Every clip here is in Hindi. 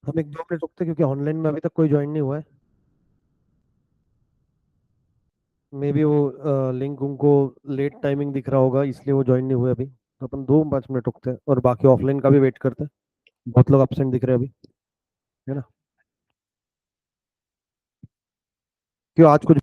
हम एक 2 मिनट रुकते क्योंकि ऑनलाइन में अभी तक कोई ज्वाइन नहीं हुआ है। मे बी वो लिंक उनको लेट टाइमिंग दिख रहा होगा, इसलिए वो ज्वाइन नहीं हुए अभी। तो अपन 2-5 मिनट रुकते हैं और बाकी ऑफलाइन का भी वेट करते हैं। बहुत लोग एब्सेंट दिख रहे हैं अभी, है ना? क्यों आज कुछ?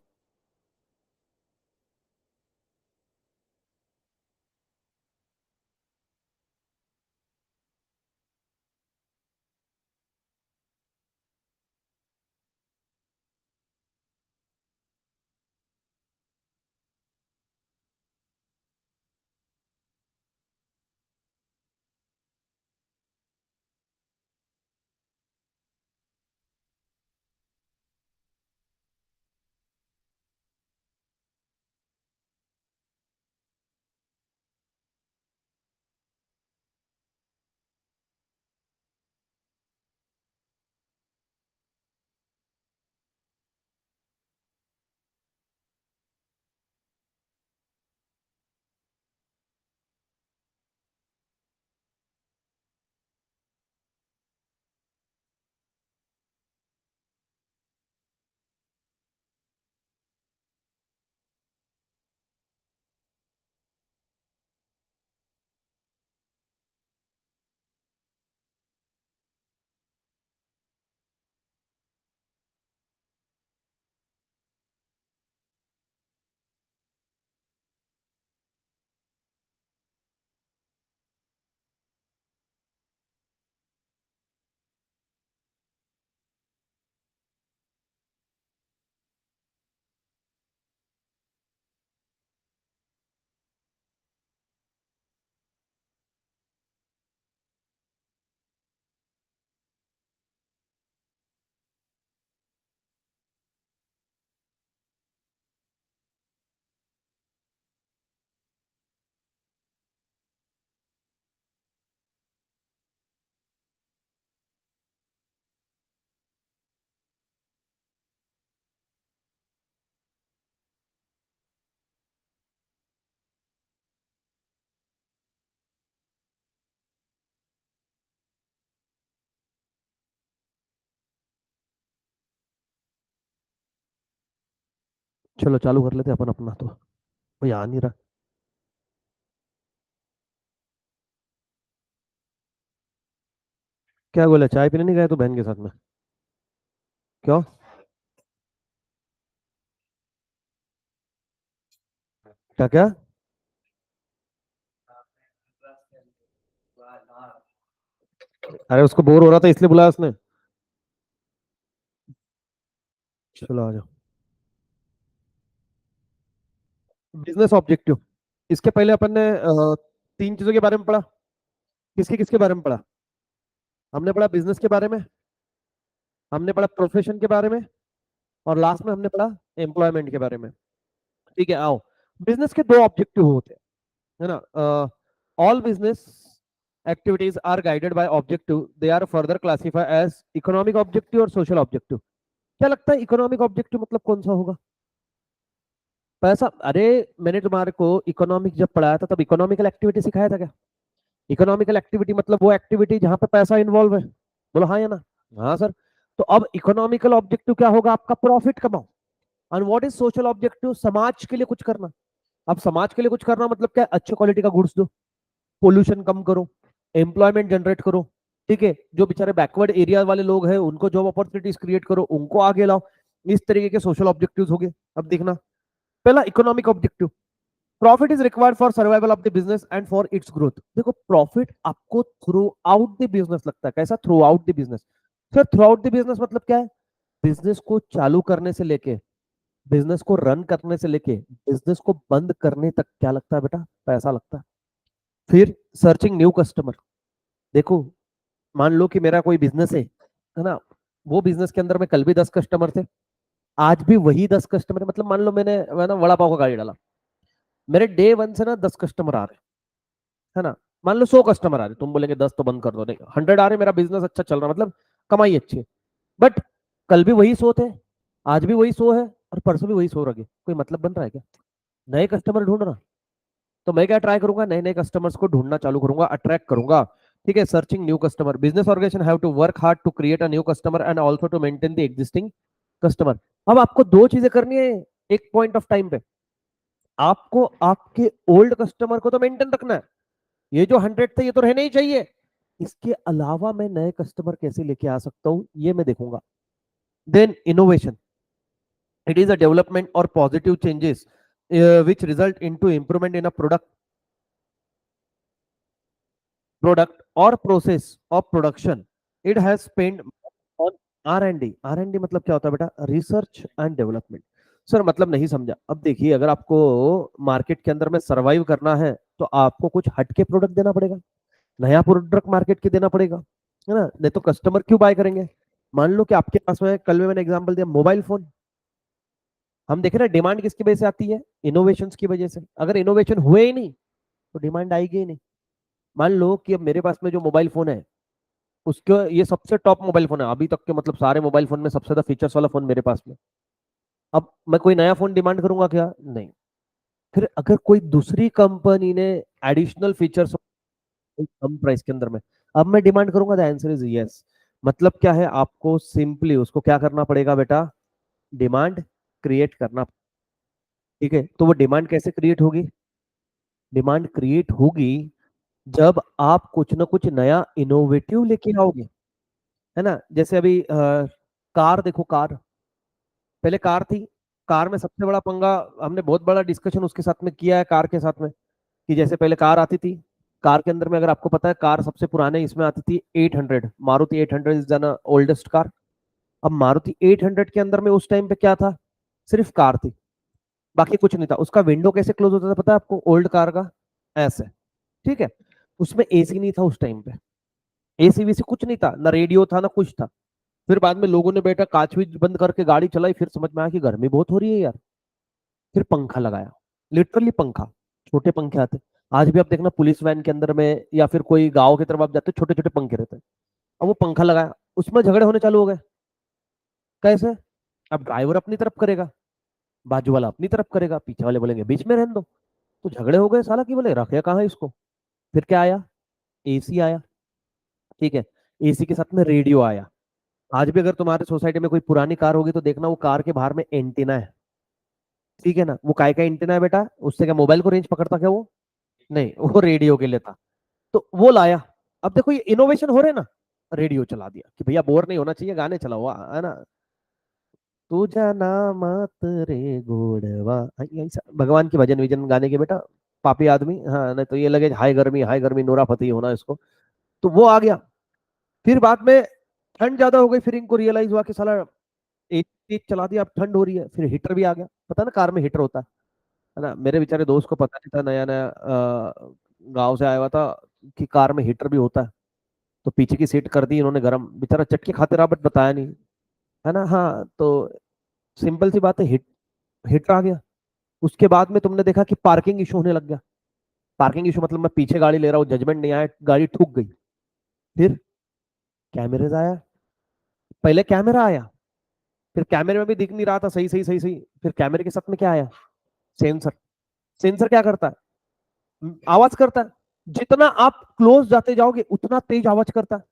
चलो चालू कर लेते हैं अपन अपना। तो कोई आ नहीं रहा। क्या बोला, चाय पीने नहीं गए तो बहन के साथ में? क्यों? क्या क्या? अरे उसको बोर हो रहा था इसलिए बुलाया उसने। चलो आ जाओ। Business objective. इसके पहले अपन ने 3 चीजों के बारे में पढ़ा। किसके किसके बारे में पढ़ा? हमने पढ़ा बिजनेस के बारे में, हमने पढ़ा प्रोफेशन के बारे में, और लास्ट में हमने पढ़ा एम्प्लॉयमेंट के बारे में। ठीक है, आओ। बिजनेस के दो ऑब्जेक्टिव होते हैं, है ना? All business activities are guided by objective, they are further classify as economic objective और सोशल ऑब्जेक्टिव। क्या लगता है इकोनॉमिक ऑब्जेक्टिव मतलब कौन सा होगा? पैसा? अरे, मैंने तुम्हारे को इकोनॉमिक जब पढ़ाया था तब इकोनॉमिकल एक्टिविटी सिखाया था क्या? इकोनॉमिकल एक्टिविटी मतलब वो एक्टिविटी जहां पे पैसा इन्वॉल्व है। बोलो हाँ या ना? हाँ सर। तो अब इकोनॉमिकल ऑब्जेक्टिव क्या होगा? आपका प्रॉफिट कमाओ। और व्हाट इज सोशल ऑब्जेक्टिव? समाज के लिए कुछ करना। अब समाज के लिए कुछ करना मतलब क्या? अच्छे क्वालिटी का गुड्स दो, पोल्यूशन कम करो, एम्प्लॉयमेंट जनरेट करो। ठीक है, जो बेचारे बैकवर्ड एरिया वाले लोग हैं उनको जॉब अपॉर्चुनिटीज क्रिएट करो, उनको आगे लाओ। इस तरीके के सोशल ऑब्जेक्टिव्स हो गए। अब देखना, पहला economic objective, profit is required for survival of the business and for its growth. देखो, प्रॉफिट आपको थ्रू आउट द बिजनेस लगता है। कैसा through out the business? Sir through out the business मतलब क्या है? बिजनेस को चालू करने से लेके, बिजनेस को रन करने से लेके, बिजनेस को बंद करने तक क्या लगता है बेटा? पैसा लगता है। फिर सर्चिंग न्यू कस्टमर। देखो, मान लो कि मेरा कोई बिजनेस है ना? वो बिजनेस के अंदर में कल भी 10 कस्टमर थे, आज भी वही 10 कस्टमर है। मतलब मान लो मैं ना वड़ा पाव का गाड़ी डाला, मेरे डे वन से ना 10 कस्टमर आ रहे हैं, है ना? मान लो 100 कस्टमर आ रहे, तुम बोलेंगे 10 तो बंद कर दो, नहीं 100 आ रहे, मेरा बिजनेस अच्छा चल रहा, मतलब कमाई अच्छी है। बट कल भी वही 100 थे, आज भी वही 100 है, और परसों भी वही 100 रखे। कोई मतलब बन रहा है क्या? नए कस्टमर ढूंढ रहा। तो मैं क्या ट्राई करूंगा? नए नए कस्टमर्स को ढूंढना चालू करूंगा, अट्रैक्ट करूंगा। ठीक है, searching new customer, business organization have to work hard to create a new customer and also to maintain the existing customer. अब आपको दो चीजें करनी है एक पॉइंट ऑफ टाइम पे। आपको आपके ओल्ड कस्टमर को तो मेंटेन रखना है, ये जो 100 थे ये तो रहने ही चाहिए, इसके अलावा मैं नए कस्टमर कैसे लेके आ सकता हूं ये मैं देखूंगा। Then innovation, it is a development or positive changes which result into improvement in a product or process of production. It has spent on R&D। R&D मतलब क्या होता है बेटा? Research and development. सर मतलब नहीं समझा। अब देखिए, अगर आपको मार्केट के अंदर में सरवाइव करना है तो आपको कुछ हटके प्रोडक्ट देना पड़ेगा, नया प्रोडक्ट मार्केट के देना पड़ेगा, है ना? नहीं तो कस्टमर क्यों बाय करेंगे? मान लो कि आपके पास में, कल में मैंने एग्जांपल दिया मोबाइल फोन, हम देख रहे हैं डिमांड किसकी वजह से आती है? इनोवेशन की वजह से। अगर इनोवेशन हुए ही नहीं तो डिमांड आएगी ही नहीं। मान लो कि अब मेरे पास में जो मोबाइल फोन है उसके, ये सबसे टॉप मोबाइल फोन है अभी तक के, मतलब सारे मोबाइल फोन में सबसे ज्यादा फीचर्स वाला फोन मेरे पास में। अब मैं कोई नया फोन डिमांड करूंगा क्या? नहीं। फिर अगर कोई दूसरी कंपनी ने एडिशनल फीचर्स कम प्राइस के अंदर में, अब मैं डिमांड करूंगा? The answer is yes. मतलब क्या है, आपको सिंपली उसको क्या करना पड़ेगा बेटा? डिमांड क्रिएट करना। ठीक है, तो वो डिमांड कैसे क्रिएट होगी? डिमांड क्रिएट होगी जब आप कुछ ना कुछ नया इनोवेटिव लेके आओगे, है ना? जैसे अभी कार देखो, कार पहले कार थी, कार में सबसे बड़ा पंगा, हमने बहुत बड़ा डिस्कशन उसके साथ में किया है कार के साथ में, कि जैसे पहले कार आती थी, कार के अंदर में अगर आपको पता है, कार सबसे पुराने इसमें आती थी 800, Maruti 800 is the oldest car. अब मारुति 800 के अंदर में उस टाइम पे क्या था? सिर्फ कार थी, बाकी कुछ नहीं था। उसका विंडो कैसे क्लोज होता था पता है आपको? ओल्ड कार का ऐसे, ठीक है? उसमें एसी नहीं था उस टाइम पे, एसी वीसी कुछ नहीं था, ना रेडियो था ना कुछ था। फिर बाद में लोगों ने बेटा कांच भी बंद करके गाड़ी चलाई, फिर समझ में आया कि गर्मी बहुत हो रही है यार, फिर पंखा लगाया, लिटरली पंखा, छोटे पंखे आते। आज भी आप देखना पुलिस वैन के अंदर में या फिर कोई गांव की तरफ आप जाते, छोटे छोटे पंखे रहते हैं। अब वो पंखा लगाया, उसमें झगड़े होने चालू हो गए। कैसे? अब ड्राइवर अपनी तरफ करेगा, बाजू वाला अपनी तरफ करेगा, पीछे वाले बोलेंगे बीच में रहने दो। तो झगड़े हो गए, साला की बोले रखे कहाँ है इसको। फिर क्या आया? एसी आया, ठीक है? एसी के साथ में रेडियो आया। आज भी अगर तुम्हारे सोसाइटी में कोई पुरानी कार होगी तो देखना वो कार के बाहर में एंटीना है, ठीक है ना? वो काय का एंटीना है बेटा? उससे क्या मोबाइल को रेंज पकड़ता क्या वो? नहीं, वो रेडियो के लिए था। तो वो लाया। अब देखो ये इनोवेशन हो रहे ना, रेडियो चला दिया कि भैया बोर नहीं होना चाहिए, गाने चलाओ, है ना? तुझा नामात रे गोडवा, ऐसा भगवान के भजन विजन गाने के बेटा, पापी आदमी। हाँ, नहीं तो ये लगे हाय गर्मी नोरा फतेही होना इसको। तो वो आ गया। फिर बाद में ठंड ज्यादा हो गई, फिर इनको रियलाइज हुआ कि साला एक चीज चला दिया, अब ठंड हो रही है, फिर हीटर भी आ गया। पता ना कार में हीटर होता है ना? मेरे बेचारे दोस्त को पता नहीं था, नया नया गांव से आया हुआ था, कि कार में हीटर भी होता है। तो पीछे की सीट कर दी इन्होंने गर्म, बेचारा चटके खाते रहा बट बताया नहीं, है ना? हाँ, तो सिंपल सी बात है, हीटर आ गया। उसके बाद में तुमने देखा कि पार्किंग इशू होने लग गया। पार्किंग इशू मतलब मैं पीछे गाड़ी ले रहा हूँ, जजमेंट नहीं आया, गाड़ी ठुक गई। फिर कैमरेज आया, पहले कैमरा आया, फिर कैमरे में भी दिख नहीं रहा था सही सही सही सही, फिर कैमरे के साथ में क्या आया? सेंसर। सेंसर क्या करता है? आवाज करता है। जितना आप क्लोज जाते जाओगे उतना तेज आवाज करता है।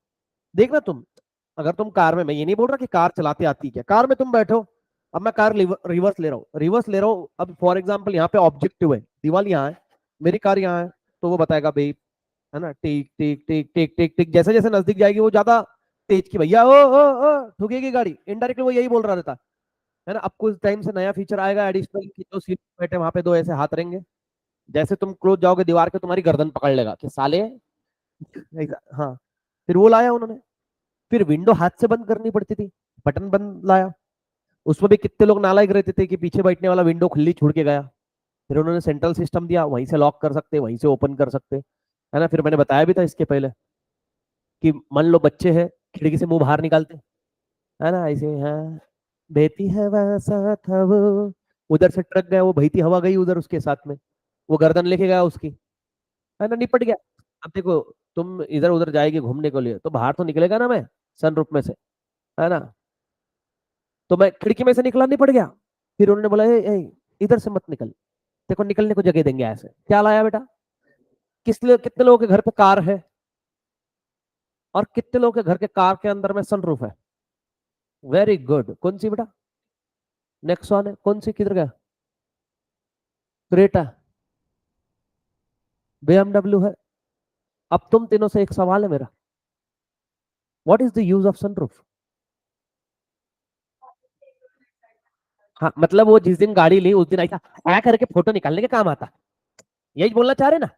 देखना तुम, अगर तुम कार में, मैं ये नहीं बोल रहा कि कार चलाते आती क्या, कार में तुम बैठो, अब मैं कार रिवर्स ले रहा हूँ, रिवर्स ले रहा हूँ, अब फॉर एग्जाम्पल यहाँ पे ऑब्जेक्टिव है, दीवार यहाँ है, मेरी कार यहाँ है, तो वो बताएगा भाई, है ना, टिक टिक टिक टिक टिक टिक, जैसे जैसे नजदीक जाएगी वो ज्यादा तेज की भैया ओ ठुकेगी गाड़ी, इनडायरेक्टली वो यही बोल रहा रहता है ना? अब कुछ टाइम से नया फीचर आएगा एडिशनल, की जो सीट बैठे वहां पे दो ऐसे हाथ रहेंगे, जैसे तुम क्लोज जाओगे दीवार के तुम्हारी गर्दन पकड़ लेगा कि साले। हाँ, फिर वो लाया उन्होंने। फिर विंडो हाथ से बंद करनी पड़ती थी, बटन बंद लाया। उसमें भी कितने लोग नालायक रहते थे कि पीछे बैठने वाला विंडो खुली छोड़ के गया। फिर उन्होंने सेंट्रल सिस्टम दिया, वहीं से लॉक कर सकते, वहीं से ओपन कर सकते, है ना? फिर मैंने बताया भी था इसके पहले कि मान लो बच्चे हैं, खिड़की से मुंह बाहर निकालते, है ना, ऐसे, हाँ, बहती हवा सा था वो, उधर से ट्रक गया, वो बहती हवा गई उधर उसके साथ में, वो गर्दन लेके गया उसकी, है ना, निपट गया। अब देखो, तुम इधर उधर जाएगी घूमने के लिए तो बाहर तो निकलेगा ना मैं, सनरूफ में से, है ना? तो मैं खिड़की में से निकला, नहीं पड़ गया। फिर उन्होंने बोला इधर से मत निकल, देखो निकलने को जगह देंगे, ऐसे क्या लाया बेटा? कितने लोगों के घर पे कार है? और कितने लोग के घर के कार के अंदर में सनरूफ है? Very good. कौन सी बेटा? नेक्सॉन है। कौन सी? किधर गया? क्रेटा, BMW है। अब तुम तीनों से एक सवाल है मेरा, what is the use of sunroof? हाँ मतलब वो जिस दिन गाड़ी ली उस दिन ऐसा आ करके फोटो निकालने के काम आता, यही बोलना चाह रहे ना?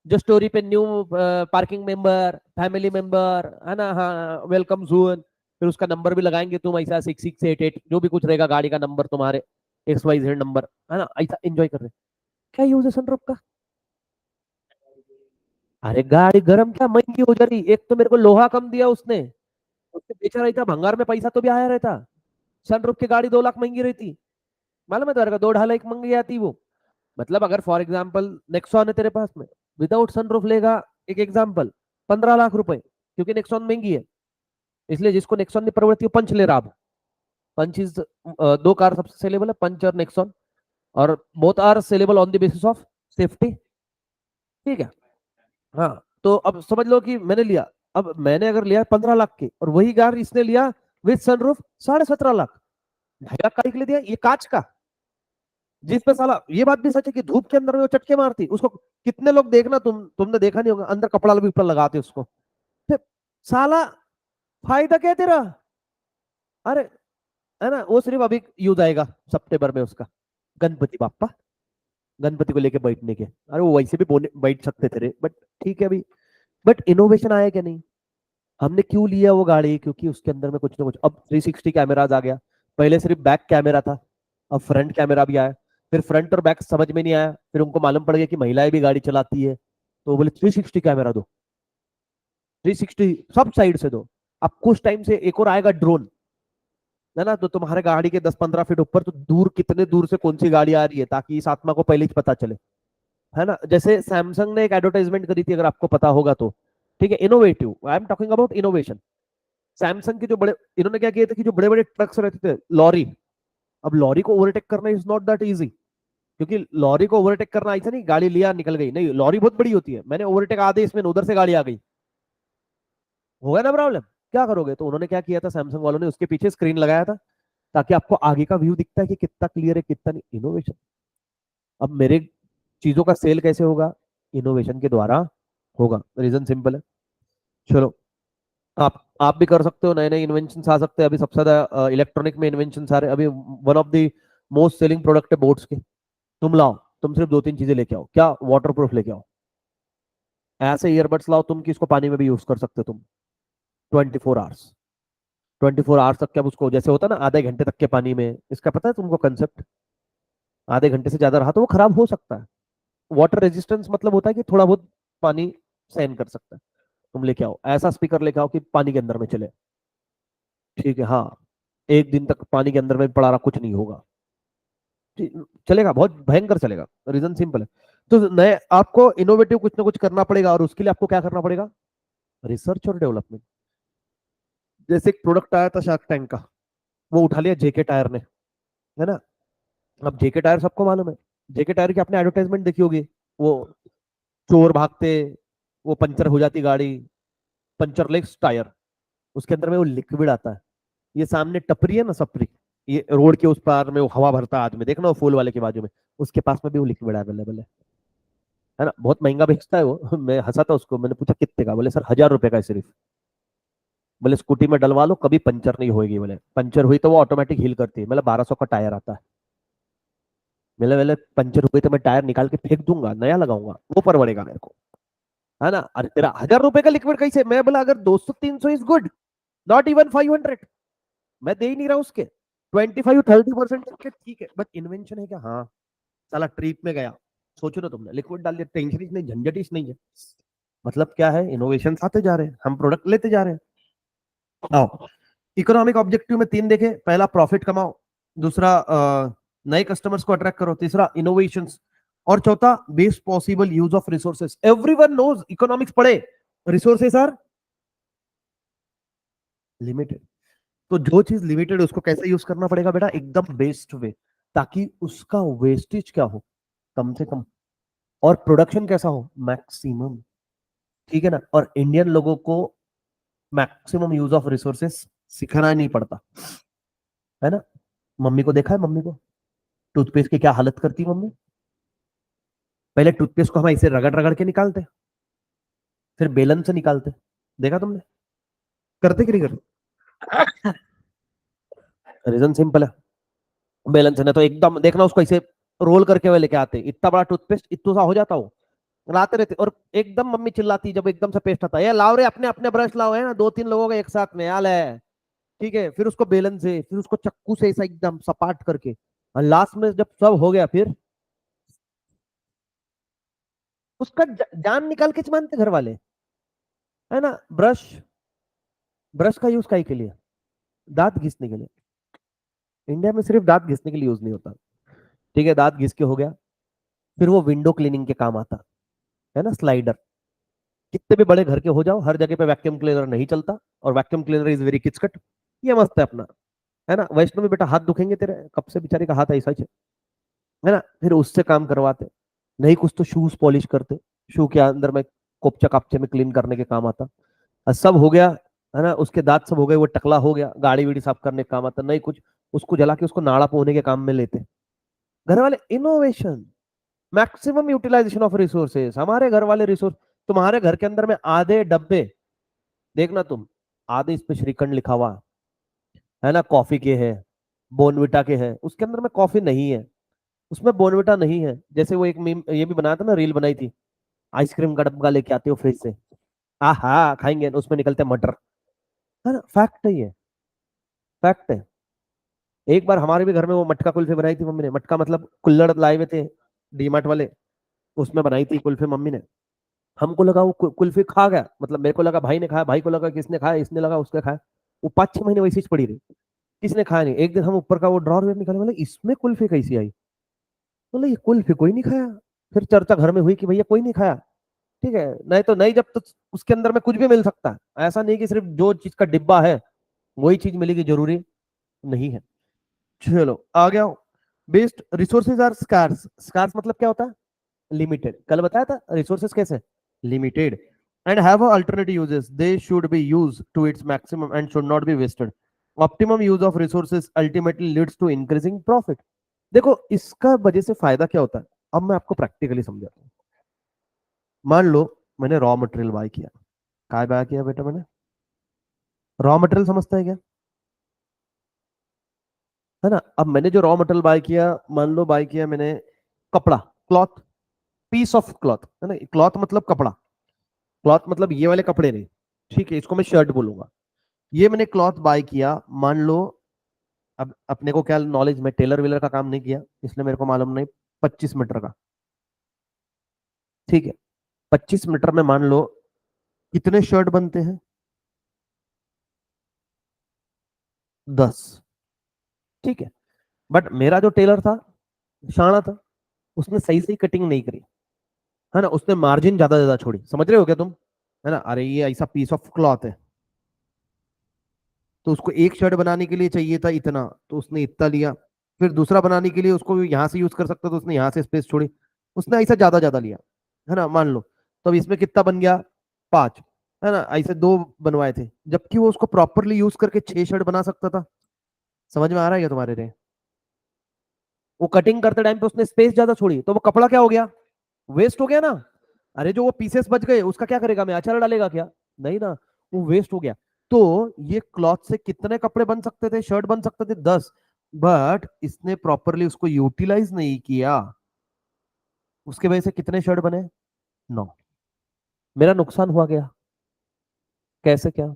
जो स्टोरी पे new parking member, family member है ना, हाँ वेलकम जून, फिर उसका नंबर भी लगाएंगे तुम ऐसा 6688 जो भी कुछ रहेगा गाड़ी का नंबर तुम्हारे, XYZ नंबर, है ना, ऐसा एंजॉय कर रहे हैं। क्या यूज है सनरूफ का? अरे गाड़ी गर्म क्या महंगी हो जा रही, एक तो मेरे को लोहा कम दिया उसने, उससे बेचा रहता भंगार में पैसा तो भी आया रहता। सनरूफ की गाड़ी 2 लाख महंगी रहती, मालूम है तेरे को, 2 ढाई लाख महंगी आती वो। मतलब अगर फॉर एग्जाम्पल नेक्सॉन है तेरे पास में, विदाउट सनरूफ लेगा, एक एग्जाम्पल 15 लाख रुपए, क्योंकि नेक्सॉन महंगी है, इसलिए जिसको नेक्सॉन नहीं परवड़ती वो पंच ले रहा। अब पंच इज, दो कार सबसे सेलेबल है, पंच और नेक्सॉन, और both are saleable on the basis of safety. ठीक है। हाँ, तो अब समझ लो कि मैंने लिया, अब मैंने अगर लिया 15 लाख की, और वही कार इसने लिया विद सनरूफ 17.5 लाख, 2.5 लाख का के लिए दिया, ये कांच का, जिसपे साला ये बात भी सच है कि धूप के अंदर में वो चटके मारती उसको। कितने लोग देखना, तुमने देखा नहीं होगा, अंदर कपड़ा भी ऊपर लगाते उसको, फिर साला फायदा क्या है तेरा? अरे है ना, वो सिर्फ अभी यूज आएगा सितंबर में उसका, गणपति बापा, गणपति को लेके बैठने के, अरे वो वैसे भी बैठ सकते थे रे, बट ठीक है अभी। बट इनोवेशन आया क्या नहीं? हमने क्यों लिया वो गाड़ी? क्योंकि उसके अंदर में कुछ ना कुछ, अब 360 कैमराज आ गया, पहले सिर्फ बैक कैमरा था, अब फ्रंट कैमरा भी आया। फिर फ्रंट और बैक समझ में नहीं आया, फिर उनको मालूम पड़ गया कि महिलाएं भी गाड़ी चलाती है, तो वो बोले 360 कैमरा दो, 360 सब साइड से दो। अब कुछ टाइम से एक और आएगा ड्रोन, है ना, तो तुम्हारे गाड़ी के 10-15 फीट ऊपर तो दूर, कितने दूर से कौन सी गाड़ी आ रही है, ताकि इस आत्मा को पहले ही पता चले, है ना। जैसे सैमसंग ने एक एडवर्टाइजमेंट करी थी, अगर आपको पता होगा तो, ठीक है, innovative, I am talking about innovation. Samsung के जो बड़े, इन्होंने क्या किया था कि जो बड़े बड़े ट्रक्स रहते थे, लॉरी, अब लॉरी को ओवरटेक करना इज नॉट दैट इजी, क्योंकि लॉरी को ओवरटेक करना ऐसा नहीं गाड़ी लिया निकल गई, नहीं, लॉरी बहुत बड़ी होती है, मैंने ओवरटेक आधे इसमें उधर से गाड़ी आ गई, होगा ना प्रॉब्लम, क्या करोगे? तो उन्होंने क्या किया था सैमसंग वालों ने, उसके पीछे स्क्रीन लगाया था, ताकि आपको आगे का व्यू दिखता है कि कितना क्लियर है कितना नहीं। इनोवेशन। अब मेरे चीजों का सेल कैसे होगा? इनोवेशन के द्वारा होगा, रीजन सिंपल है। चलो, आप भी कर सकते हो, नए नए इन्वेंशन आ सकते हैं, अभी सबसे ज्यादा इलेक्ट्रॉनिक में इन्वेंशन आ रहे हैं अभी। One of the most selling product है बोट्स के, तुम लाओ, तुम सिर्फ 2-3 चीजें लेके आओ, क्या? वाटर प्रूफ लेके आओ, ऐसे ईयरबड्स लाओ तुम कि इसको पानी में भी यूज कर सकते हो तुम, 24 आवर्स, 24 आवर्स तक, क्या उसको जैसे होता है ना आधे घंटे तक के पानी में, इसका पता है तुमको कंसेप्ट? आधे घंटे से ज्यादा रहा तो वो खराब हो सकता है। वाटर रेजिस्टेंस मतलब होता है कि थोड़ा बहुत पानी सहन कर सकता है। तुम लेके आओ ऐसा स्पीकर, लेके आओ कि पानी के अंदर में चले, ठीक है, हाँ, एक दिन तक पानी के अंदर में पड़ा रहा कुछ नहीं होगा, चलेगा, बहुत भयंकर चलेगा, रीजन सिंपल है। तो नए आपको इनोवेटिव कुछ ना कुछ करना पड़ेगा, और उसके लिए आपको क्या करना पड़ेगा? रिसर्च और डेवलपमेंट। जैसे एक प्रोडक्ट आया था शार्क टैंक का, वो उठा लिया जेके टायर ने, है ना। अब जेके टायर सबको मालूम है, जेके टायर की आपने एडवर्टाइजमेंट देखी होगी, वो चोर भागते, वो पंचर हो जाती गाड़ी, पंचरलेस टायर, उसके अंदर में वो लिक्विड आता है, ये सामने टपरी है ना, सपरी, ये रोड के उस पार में वो हवा भरता है आदमी, देखना वो फूल वाले के बाजू में, उसके पास में भी वो लिक्विड अवेलेबल है ना, बहुत महंगा बेचता है वो मैं हंसा था उसको, मैंने पूछा कितने का, बोले सर 1000 रुपए का है सिर्फ। बोले स्कूटी में डलवा लो कभी पंचर नहीं होगी, बोले पंचर हुई तो वो ऑटोमेटिक हील करती है, मतलब 1200 का टायर आता है, बोले बोले पंचर हुई तो मैं टायर निकाल के फेंक दूंगा, नया लगाऊंगा, वो परवड़ेगा मेरे को, है ना। अरे तेरा 1000 रुपए का लिक्विड कैसे? मैं बोला अगर 200-300 इज गुड, नॉट इवन 500, मैं दे ही नहीं रहा उसके, 25-30% ठीक है, बट इन्वेंशन है क्या? हाँ, साला ट्रिप में गया, सोचो ना तुमने लिक्विड डाल दिया, टेंशन ही नहीं, झंझट ही नहीं है, मतलब क्या है, इनोवेशन आते जा रहे हैं, हम प्रोडक्ट लेते जा रहे हैं। आओ, इकोनॉमिक ऑब्जेक्टिव में 3 देखे, पहला प्रॉफिट कमाओ, दूसरा नए कस्टमर्स को अट्रैक्ट करो, तीसरा इनोवेशंस, और चौथा best possible use of resources. Everyone knows, economics पढ़े, रिसोर्सेस आर लिमिटेड, तो जो चीज लिमिटेड है उसको कैसे यूज करना पड़ेगा बेटा? एकदम बेस्ट वे, ताकि उसका वेस्टेज क्या हो, कम से कम, और प्रोडक्शन कैसा हो, मैक्सिमम, ठीक है ना। और इंडियन लोगों को मैक्सिमम यूज ऑफ रिसोर्सेस सिखाना नहीं पड़ता है ना। मम्मी को देखा है, मम्मी को टूथपेस्ट की क्या हालत करती है मम्मी। पहले टूथपेस्ट को हम ऐसे रगड़ रगड़ के निकालते, फिर बेलन से निकालते। देखा तुमने? करते कि नहीं करते? रीजन सिंपल है। बेलन से ना तो एकदम देखना उसको ऐसे रोल करके हुए लेके आते, इतना बड़ा टूथपेस्ट इतना सा हो जाता हो, लाते रहते और एकदम मम्मी चिल्लाती जब एकदम से पेस्ट आता है, ये लाओ रे अपने अपने ब्रश लाओ, है ना, दो तीन लोगों का एक साथ में याल है। ठीक है, फिर उसको बेलन से, फिर उसको चक्कू से ऐसा एकदम सपाट करके, और लास्ट में जब सब हो गया फिर उसका जान निकाल के मानते घर वाले, है ना। ब्रश, ब्रश का यूज काहे के लिए? दांत घिसने के लिए। इंडिया में सिर्फ दांत घिसने के लिए यूज नहीं होता। ठीक है, दांत घिस के हो गया, फिर वो विंडो क्लीनिंग के काम आता है ना, स्लाइडर। कितने भी बड़े घर के हो जाओ, हर जगह पे वैक्यूम क्लीनर नहीं चलता, और वैक्यूम क्लीनर इज वेरी किचकट। ये मस्त है अपना, है ना। वैष्णव में बेटा हाथ दुखेंगे तेरे, कब से बेचारे का हाथ ऐसा ही है ना। फिर उससे काम करवाते, नहीं कुछ तो शूज पॉलिश करते, शू के अंदर में कोपचा कापचे में क्लीन करने के काम आता। और सब हो गया, है ना, उसके दांत सब हो गए, वो टकला हो गया, गाड़ी वीड़ी साफ करने के काम आता, नहीं कुछ उसको जला के उसको नाड़ा पोने के काम में लेते घर वाले। Innovation, maximum utilization of resources, हमारे घर वाले रिसोर्स। तुम्हारे घर के अंदर में आधे डब्बे देखना तुम, आधे इस पे श्रीखंड लिखा हुआ है ना, कॉफी के है, बोनविटा के है, उसके अंदर में कॉफी नहीं है, उसमें बोनविटा नहीं है। जैसे वो एक मीम ये भी बनाया था ना, रील बनाई थी, आइसक्रीम का डब्बा लेके आते हो फ्रिज से, आहा खाएंगे, उसमें निकलते मटर, है ना। फैक्ट है ये, फैक्ट है। एक बार हमारे भी घर में वो मटका कुल्फी बनाई थी मम्मी ने, मटका मतलब कुल्हड़ लाए हुए थे डीमार्ट वाले, उसमें बनाई थी कुल्फी मम्मी ने। हमको लगा वो कुल्फी खा गया, मतलब मेरे को लगा भाई ने खाया, भाई को लगा किसने खाया, इसने लगा उसने खाया, वो 5-6 महीने वैसे ही पड़ी रही, किसने खाया नहीं। एक दिन हम ऊपर का वो ड्रॉर में निकाले, बोले इसमें कुल्फी कैसी आई, बोले ये कुल्फी कोई नहीं खाया। फिर चर्चा घर में हुई कि भैया कोई नहीं खाया। ठीक है, नहीं तो नहीं, जब तो उसके अंदर में कुछ भी मिल सकता है, ऐसा नहीं कि सिर्फ जो चीज का डिब्बा है वही चीज मिलेगी, जरूरी नहीं है। चलो आ गया। Based resources are scarce, scarce मतलब क्या होता है? लिमिटेड। कल बताया था रिसोर्सेज कैसे, limited, and have alternative uses, they should be used to its maximum and should not be wasted. Optimum use of resources ultimately leads to increasing profit. देखो इसका वजह से फायदा क्या होता है, अब मैं आपको प्रैक्टिकली समझाता हूँ। मान लो मैंने रॉ मटेरियल बाय किया, काय बाय किया बेटा मैंने? रॉ मटेरियल समझता है क्या? है ना। अब मैंने जो रॉ मटेरियल बाय किया, मान लो बाय किया मैंने कपड़ा, क्लॉथ, पीस ऑफ क्लॉथ, है ना। क्लॉथ मतलब कपड़ा, क्लॉथ मतलब ये वाले कपड़े नहीं, ठीक है, इसको मैं शर्ट बोलूंगा। ये मैंने क्लॉथ बाय किया, मान लो, अब अपने को क्या नॉलेज, मैं टेलर वेलर का काम नहीं किया इसलिए मेरे को मालूम नहीं, 25 मीटर का, ठीक है। 25 मीटर में मान लो कितने शर्ट बनते हैं? 10, ठीक है। बट मेरा जो टेलर था, शाना था, उसने सही सही कटिंग नहीं करी, है ना, उसने मार्जिन ज्यादा ज्यादा छोड़ी, समझ रहे हो क्या तुम? है ना, अरे ये ऐसा पीस ऑफ क्लॉथ है, तो उसको एक शर्ट बनाने के लिए चाहिए था इतना, तो उसने इतना लिया। फिर दूसरा बनाने के लिए उसको यहाँ से यूज कर सकता, तो उसने यहाँ से स्पेस छोड़ी, उसने ऐसा ज्यादा ज्यादा लिया, है ना, मान लो। तो अब इसमें कितना बन गया? 5, है ना, ऐसे 2 बनवाए थे, जबकि वो उसको प्रॉपरली यूज करके 6 शर्ट बना सकता था। समझ में आ रहा है क्या तुम्हारे लिए? वो कटिंग करते टाइम पे उसने स्पेस ज्यादा छोड़ी, तो वो कपड़ा क्या हो गया? वेस्ट हो गया ना। अरे जो वो पीसेस बच गए उसका क्या करेगा, मैं अचार डालेगा क्या? नहीं ना, वो वेस्ट हो गया। तो ये क्लॉथ से कितने कपड़े बन सकते थे, शर्ट बन सकते थे? 10। बट इसने प्रॉपरली उसको यूटिलाइज नहीं किया, उसके वजह से कितने शर्ट बने? 9। मेरा नुकसान हुआ क्या? कैसे क्या?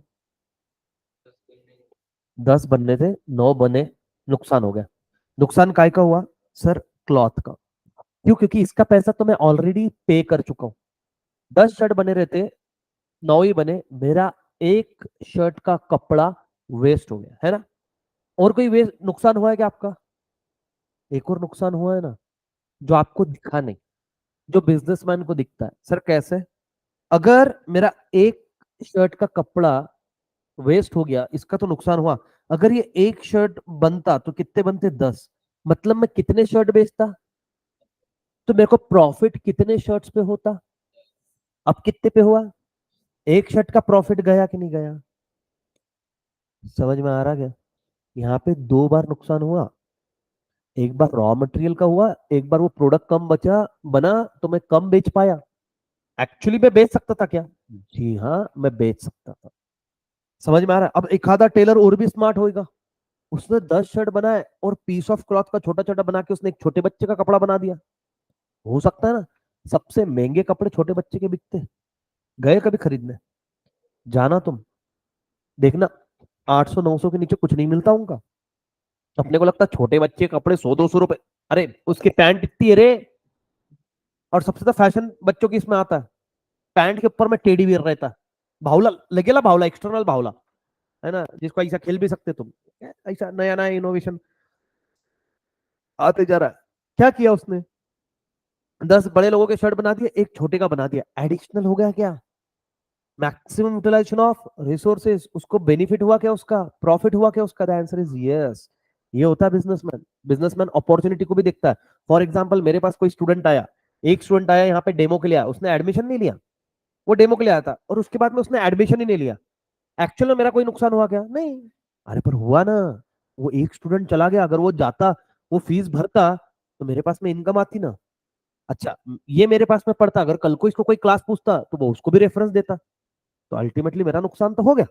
10 बनने थे, 9 बने, नुकसान हो गया। नुकसान काय का हुआ? सर क्लॉथ का। क्यों? क्योंकि इसका पैसा तो मैं ऑलरेडी पे कर चुका हूं। 10 शर्ट बने रहते, 9 ही बने, मेरा एक शर्ट का कपड़ा वेस्ट हो गया, है ना। और कोई वेस्ट नुकसान हुआ है क्या आपका? एक और नुकसान हुआ है ना, जो आपको दिखा नहीं, जो बिजनेसमैन को दिखता है। सर कैसे? अगर मेरा एक शर्ट का कपड़ा वेस्ट हो गया, इसका तो नुकसान हुआ। अगर ये एक शर्ट बनता तो कितने बनते? 10। मतलब मैं कितने शर्ट बेचता, तो मेरे को प्रॉफिट कितने शर्ट्स पे होता? अब कितने पे हुआ? एक शर्ट का प्रॉफिट गया कि नहीं गया? समझ में आ रहा क्या? यहाँ पे दो बार नुकसान हुआ। एक बार रॉ मटेरियल का हुआ, एक बार वो प्रोडक्ट कम बचा बना, तो मैं कम बेच पाया। एक्चुअली मैं बेच सकता था क्या? जी हाँ, मैं बेच सकता था। समझ में आ रहा है? अब एक आधा टेलर और भी स्मार्ट होएगा, उसने 10 शर्ट बनाए और पीस ऑफ क्लॉथ का छोटा छोटा बना के उसने एक छोटे बच्चे का कपड़ा बना दिया। हो सकता है ना? सबसे महंगे कपड़े छोटे बच्चे के बिकते हैं। गए कभी खरीदने? जाना तुम, देखना, 800 900 के नीचे कुछ नहीं मिलता उनका। अपने को लगता है छोटे बच्चे के कपड़े 100 200 रुपए, अरे उसकी पैंट इतनी है रे। और सबसे ज्यादा फैशन बच्चों की इसमें आता है, पैंट के ऊपर में टेडी बियर रहता है, भावला लगेला, भावला एक्सटर्नल भावला, है ना, जिसको ऐसा खेल भी सकते तुम। ऐसा नया नया इनोवेशन आते जा रहा है। क्या किया उसने? 10 बड़े लोगों के शर्ट बना दिए, एक छोटे का बना दिया, एडिशनल हो गया क्या? मैक्सिमम यूटिलाइजेशन ऑफ रिसोर्सेज, उसको बेनिफिट हुआ क्या? उसका प्रॉफिट हुआ क्या? उसका द आंसर इज यस। ये होता है बिजनेसमैन। बिजनेसमैन अपॉर्चुनिटी को भी देखता है। फॉर एग्जाम्पल, मेरे पास कोई स्टूडेंट आया, एक स्टूडेंट आया यहाँ पे डेमो के लिए आया, उसने एडमिशन नहीं लिया। वो डेमो के लिए आया था और उसके बाद में उसने एडमिशन ही नहीं लिया। एक्चुअल में मेरा कोई नुकसान हुआ क्या? नहीं। अरे पर हुआ ना, वो एक स्टूडेंट चला गया, अगर वो जाता, वो फीस भरता, तो मेरे पास में इनकम आती ना। अच्छा, ये मेरे पास में पढ़ता, अगर कल को इसको कोई क्लास पूछता तो वो उसको भी रेफरेंस देता। तो अल्टीमेटली मेरा नुकसान तो हो गया।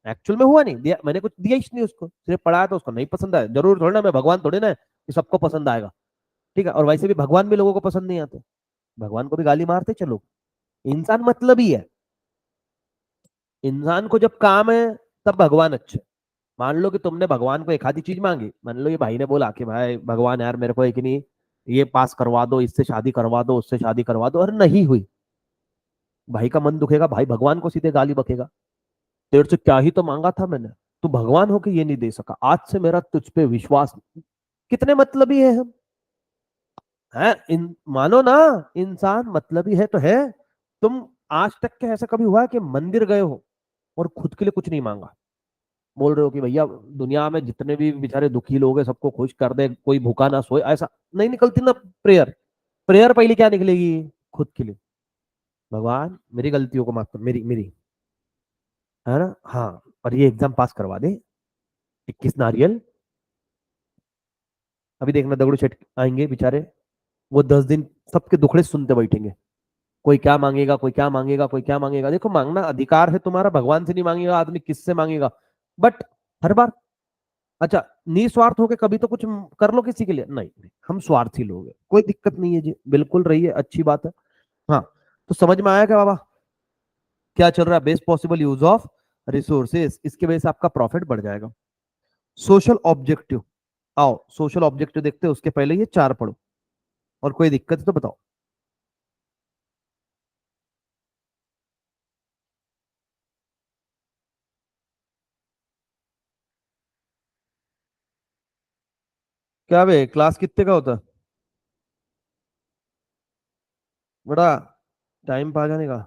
एक्चुअल में हुआ नहीं, दिया मैंने, कुछ दिया ही नहीं उसको, सिर्फ पढ़ाया तो उसको नहीं पसंद आया। जरूर थोड़ी ना, मैं भगवान थोड़ी ना है कि सबको पसंद आएगा। ठीक है, और वैसे भी भगवान भी लोगों को पसंद नहीं आते, भगवान को भी गाली मारते चलो। इंसान मतलब ही है। इंसान को जब काम है तब भगवान अच्छे। मान लो कि तुमने भगवान को एक आधी चीज मांगी, मान लो ये भाई ने बोला कि भाई भगवान यार मेरे को एक नहीं, ये पास करवा दो, इससे शादी करवा दो, उससे शादी करवा दो, और नहीं हुई, भाई का मन दुखेगा, भाई भगवान को सीधे गाली बकेगा, तेरे से क्या ही तो मांगा था मैंने, तू भगवान हो के ये नहीं दे सका, आज से मेरा तुझ पे विश्वास नहीं। कितने मतलबी है हम, हैं मानो ना, इंसान मतलबी है तो है। तुम आज तक के ऐसा कभी हुआ है कि मंदिर गए हो और खुद के लिए कुछ नहीं मांगा, बोल रहे हो कि भैया दुनिया में जितने भी बेचारे दुखी लोग हैं सबको खुश कर दे, कोई भूखा ना सोए, ऐसा नहीं निकलती ना प्रेयर। प्रेयर पहले क्या निकलेगी? खुद के लिए, भगवान मेरी गलतियों को माफ कर, मेरी मेरी, है ना, हाँ, और ये एग्जाम पास करवा दे। 21 नारियल। अभी देखना दगड़ू सेठ आएंगे बेचारे, वो 10 दिन सबके दुखड़े सुनते बैठेंगे, कोई क्या मांगेगा, कोई क्या मांगेगा, कोई क्या मांगेगा। देखो, मांगना अधिकार है तुम्हारा, भगवान से नहीं मांगेगा आदमी, किससे मांगेगा? बट हर बार, अच्छा, निस्वार्थ होके कभी तो कुछ कर लो किसी के लिए। नहीं नहीं, हम स्वार्थी लोग हैं, कोई दिक्कत नहीं है जी, बिल्कुल रही है, अच्छी बात है। हाँ, तो समझ में आया क्या बाबा, क्या चल रहा है? Best possible use of resources, इसके वजह से आपका प्रॉफिट बढ़ जाएगा। सोशल ऑब्जेक्टिव, आओ सोशल ऑब्जेक्टिव देखते हैं, उसके पहले ये चार पढ़ो, और कोई दिक्कत है तो बताओ। क्या बे, क्लास कितने का होता है? बड़ा टाइम पा जाने का।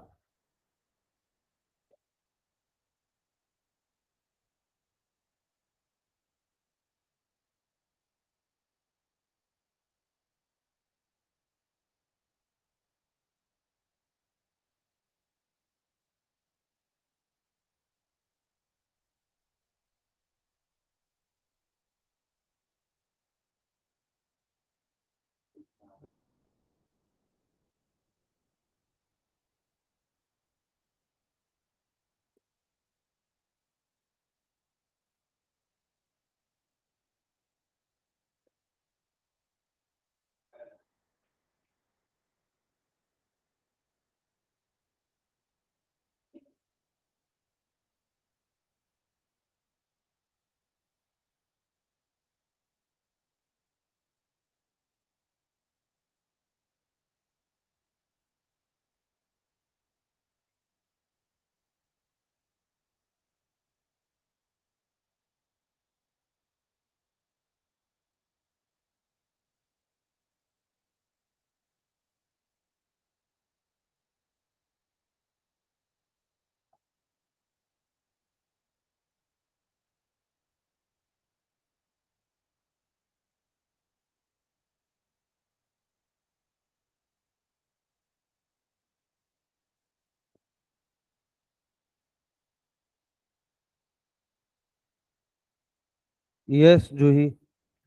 यस जूही,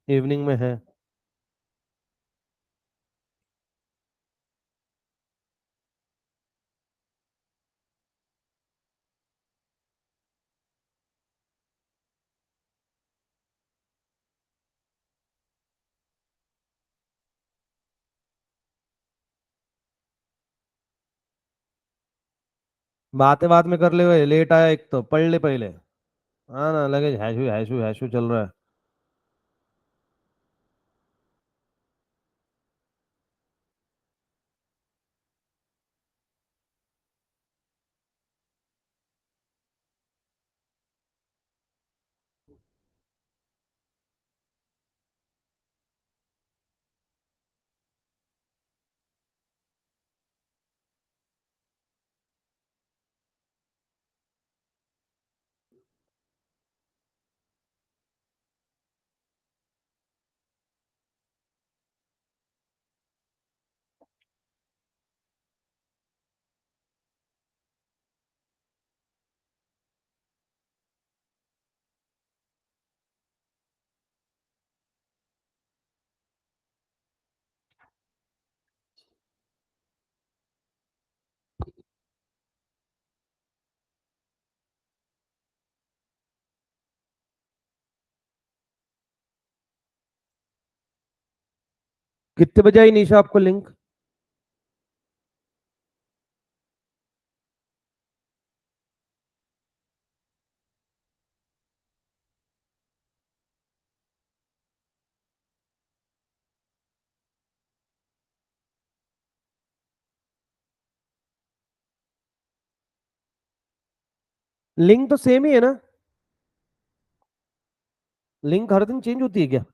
इवनिंग में है। बातें बात में कर ले, हुए लेट आया एक तो पढ़ ले पहले। हाँ ना, लगे हैशू हैशू हैशू चल रहा है। कितने बजे आई निशा आपको लिंक? लिंक तो सेम ही है ना? लिंक हर दिन चेंज होती है क्या?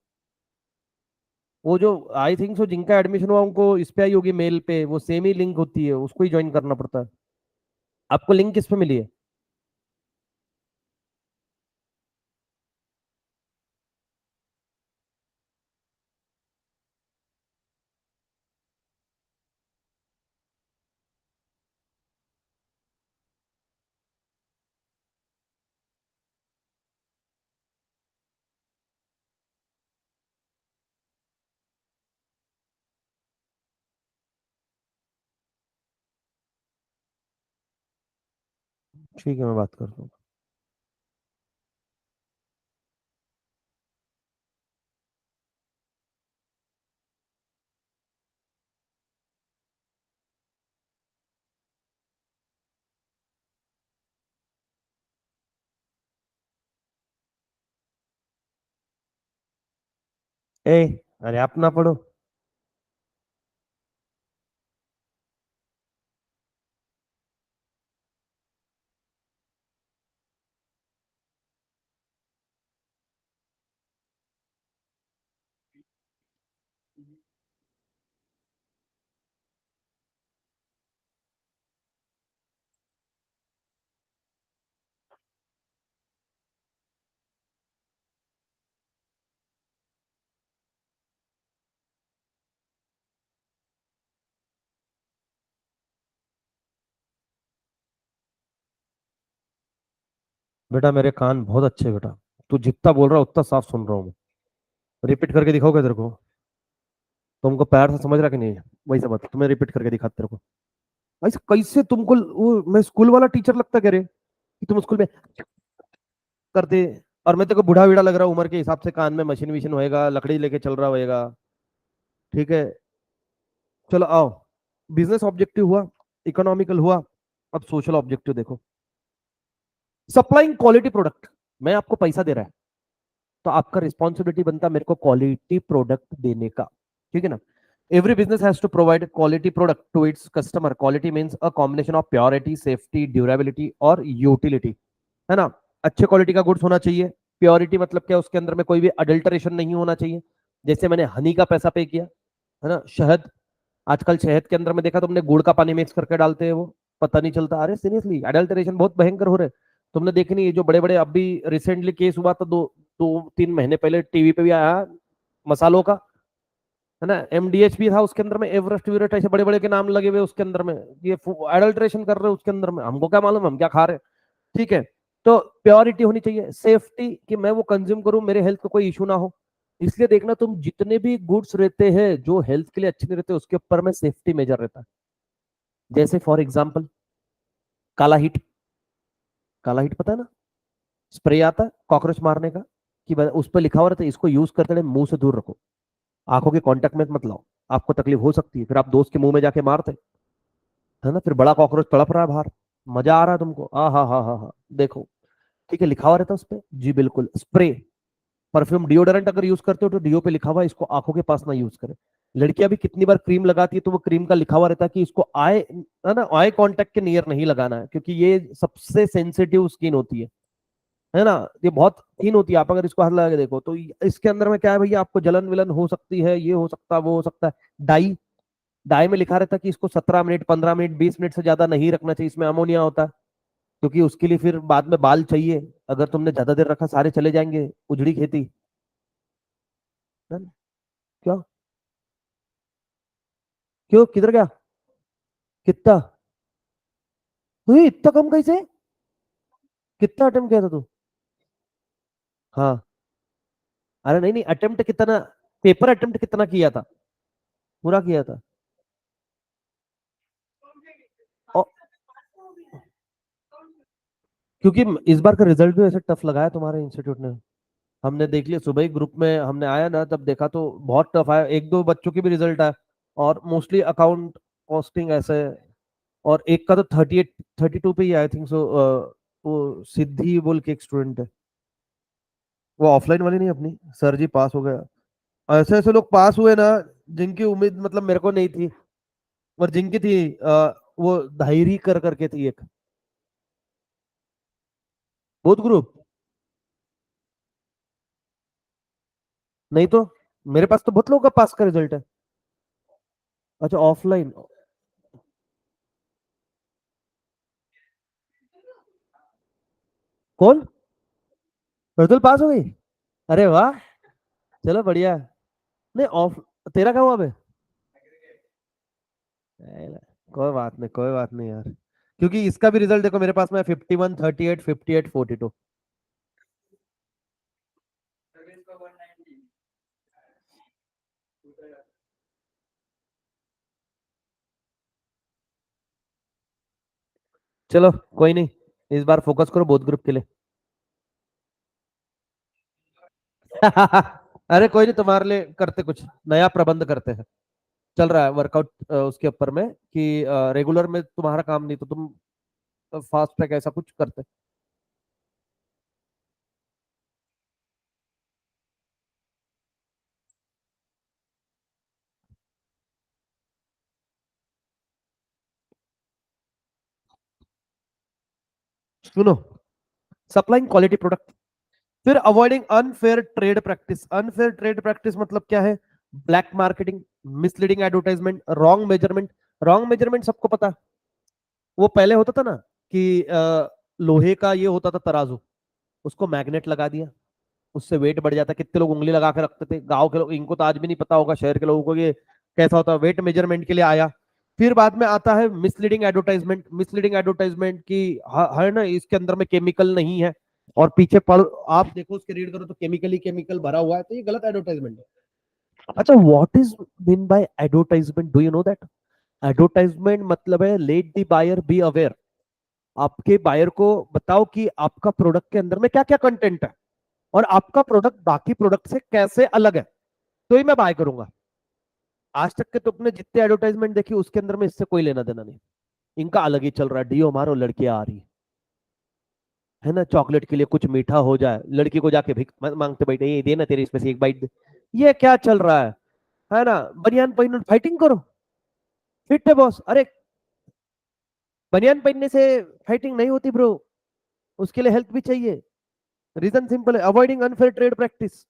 वो जो आई थिंक सो जिनका एडमिशन हुआ उनको इस पे आई होगी मेल पे, वो सेम ही लिंक होती है, उसको ही ज्वाइन करना पड़ता है। आपको लिंक किस पे मिली है? ठीक है, मैं बात करता हूँ। ए, अरे आप ना पढ़ो। बेटा मेरे कान बहुत अच्छे हैं बेटा। तू जितना बोल रहा है उतना साफ सुन रहा हूँ मैं। रिपीट करके दिखाओगे तेरे को? तुमको प्यार से समझ रहा कि नहीं? वही सब बात तुम्हें रिपीट करके दिखाते तेरे को। ऐसे कैसे तुमको वो मैं स्कूल वाला टीचर लगता कह रहे कि तुम स्कूल में करते, और मैं तेरे को बूढ़ा बीड़ा लग रहा हूँ उम्र के हिसाब से, कान में मशीन वशीन होएगा, लकड़ी लेके चल रहा होएगा। ठीक है, चलो आओ। बिजनेस ऑब्जेक्टिव हुआ, इकोनॉमिकल हुआ, अब सोशल ऑब्जेक्टिव देखो। Supplying quality product. मैं आपको पैसा दे रहा है तो आपका रिस्पॉन्सिबिलिटी बनता है मेरे को क्वालिटी प्रोडक्ट देने का। ठीक है ना? Every business has to provide quality product to its customer. Quality means a combination of purity, safety, durability और यूटिलिटी। है ना? अच्छे क्वालिटी का गुड्स होना चाहिए। प्योरिटी मतलब क्या? उसके अंदर में कोई भी अडल्टरेशन नहीं होना चाहिए। जैसे मैंने हनी का पैसा पे किया, है ना? शहद, आजकल शहद के अंदर में देखा तुमने, गुड़ का पानी मिक्स करके डालते हैं, वो पता नहीं चलता। अरे सीरियसली अडल्टरेशन बहुत भयंकर हो रहे हैं। तुमने देखी नहीं, ये जो बड़े बड़े अभी रिसेंटली केस हुआ था, दो दो तीन महीने पहले टीवी पे भी आया, मसालों का, है ना? एमडीएच भी था उसके अंदर में, एवरेस्ट वीरेस्ट ऐसे बड़े बड़े के नाम लगे हुए उसके अंदर में। ये एडल्ट्रेशन कर रहे हैं उसके अंदर में, हमको क्या मालूम हम क्या खा रहे हैं। ठीक है, तो प्योरिटी होनी चाहिए, सेफ्टी कि मैं वो कंज्यूम करूं, मेरे हेल्थ को कोई इशू ना हो। इसलिए देखना तुम जितने भी गुड्स रहते हैं जो हेल्थ के लिए अच्छे नहीं रहते, उसके ऊपर में सेफ्टी मेजर रहता है। जैसे फॉर एग्जांपल काला हिट, काला हिट पता है ना, स्प्रे आता है कॉकरोच मारने का, कि उस पर लिखा हुआ रहता है इसको यूज करते हुए मुंह से दूर रखो, आंखों के कांटेक्ट में मत लाओ, आपको तकलीफ हो सकती है। फिर आप दोस्त के मुंह में जाके मारते, है ना, फिर बड़ा कॉकरोच तड़प रहा है बाहर, मजा आ रहा है तुमको, आ हा हा, देखो ठीक है लिखा हुआ रहता है उस पर, जी बिल्कुल। स्प्रे, परफ्यूम, डिओडोरेंट अगर यूज करते हो तो डीओ पे लिखा हुआ है इसको आंखों के पास ना यूज करें। लड़कियां भी कितनी बार क्रीम लगाती है तो वो क्रीम का लिखा हुआ रहता है कि इसको आई, है ना, आई कांटेक्ट के नियर नहीं लगाना है, क्योंकि ये सबसे सेंसिटिव स्किन होती है ना, ये बहुत थीन होती है। आप अगर इसको हाथ लगा के देखो तो इसके अंदर में क्या है भैया, आपको जलन विलन हो सकती है, ये हो सकता है वो हो सकता है। डाई, डाई में लिखा रहता है कि इसको 17 मिनट 15 मिनट 20 मिनट से ज्यादा नहीं रखना चाहिए, इसमें अमोनिया होता है, क्योंकि उसके लिए फिर बाद में बाल चाहिए, अगर तुमने ज्यादा देर रखा सारे चले जाएंगे, उजड़ी खेती, है ना? क्या, क्यों किधर गया, कितना हुई, इतना कम कैसे, कितना अटेम्प्ट किया था तू? हाँ, अरे नहीं नहीं, अटेम्प्ट कितना, पेपर अटेम्प्ट कितना किया था, पूरा किया था? और क्योंकि इस बार का रिजल्ट भी ऐसे टफ लगाया तुम्हारे इंस्टीट्यूट ने, हमने देख लिया सुबह ही ग्रुप में हमने आया ना, तब देखा तो बहुत टफ आया, एक दो बच्चों की भी रिजल्ट आया, और मोस्टली अकाउंट कॉस्टिंग ऐसे, और एक का तो 38 32 पे ही आई थिंक सो। वो सिद्धि बोल के एक स्टूडेंट है, वो ऑफलाइन वाली नहीं अपनी, सर जी पास हो गया। ऐसे ऐसे लोग पास हुए ना जिनकी उम्मीद मतलब मेरे को नहीं थी, और जिनकी थी वो धायरी कर करके थी एक, बोध ग्रुप, नहीं तो मेरे पास तो बहुत लोगों का पास का रिजल्ट है। अच्छा ऑफलाइन, कौन, प्रज्वल पास हो गई, अरे वाह, चलो बढ़िया। नहीं ऑफ, तेरा क्या हुआ बे? कोई बात नहीं, कोई बात नहीं यार, क्योंकि इसका भी रिजल्ट देखो मेरे पास में 51 38 58 42। चलो कोई नहीं, इस बार फोकस करो बोथ ग्रुप के लिए। अरे कोई नहीं, तुम्हारे लिए करते कुछ नया प्रबंध करते हैं, चल रहा है वर्कआउट उसके ऊपर में कि रेगुलर में तुम्हारा काम नहीं तो तुम फास्ट ट्रैक ऐसा कुछ करते। सुनो, सप्लाइंग क्वालिटी प्रोडक्ट, फिर avoiding unfair trade practice. Unfair trade practice मतलब क्या है, black marketing, misleading advertisement, wrong measurement. Wrong measurement सबको पता, वो पहले होता था ना कि लोहे का ये होता था तराजू, उसको मैग्नेट लगा दिया, उससे वेट बढ़ जाता, कितने लोग उंगली लगा के रखते थे, गांव के लोग, इनको तो आज भी नहीं पता होगा, शहर के लोगों को ये कैसा होता है, वेट मेजरमेंट के लिए आया। फिर बाद में आता है मिसलीडिंग एडवर्टाइजमेंट, मिसलीडिंग एडवर्टाइजमेंट की है ना, इसके अंदर में केमिकल नहीं है, और पीछे पढ़, आप देखो उसके रीड करो तो केमिकल ही केमिकल भरा हुआ है, तो ये गलत एडवर्टाइजमेंट है। अच्छा what is mean by advertisement, do you know that? Advertisement मतलब है let the buyer be aware, आपके बायर को बताओ कि आपका प्रोडक्ट के अंदर में क्या क्या कंटेंट है, और आपका प्रोडक्ट बाकी प्रोडक्ट से कैसे अलग है, तो ही मैं बाय करूंगा। आज तक के तुमने जितने एडवर्टाइजमेंट देखी उसके अंदर में इससे कोई लेना देना नहीं, इनका अलग ही चल रहा है, डीओ मारो लड़कियां आ रही है ना, चॉकलेट के लिए कुछ मीठा हो जाए, लड़की को जाके भिख मांगते बैठे, ये दे ना तेरे इसमें से एक बाइट दे, ये क्या चल रहा है ना, बनियान पहनो फाइटिंग करो, फिट है बॉस, अरे बनियान पहनने से फाइटिंग नहीं होती ब्रो, उसके लिए हेल्थ भी चाहिए। रीजन सिंपल है, avoiding unfair trade practice.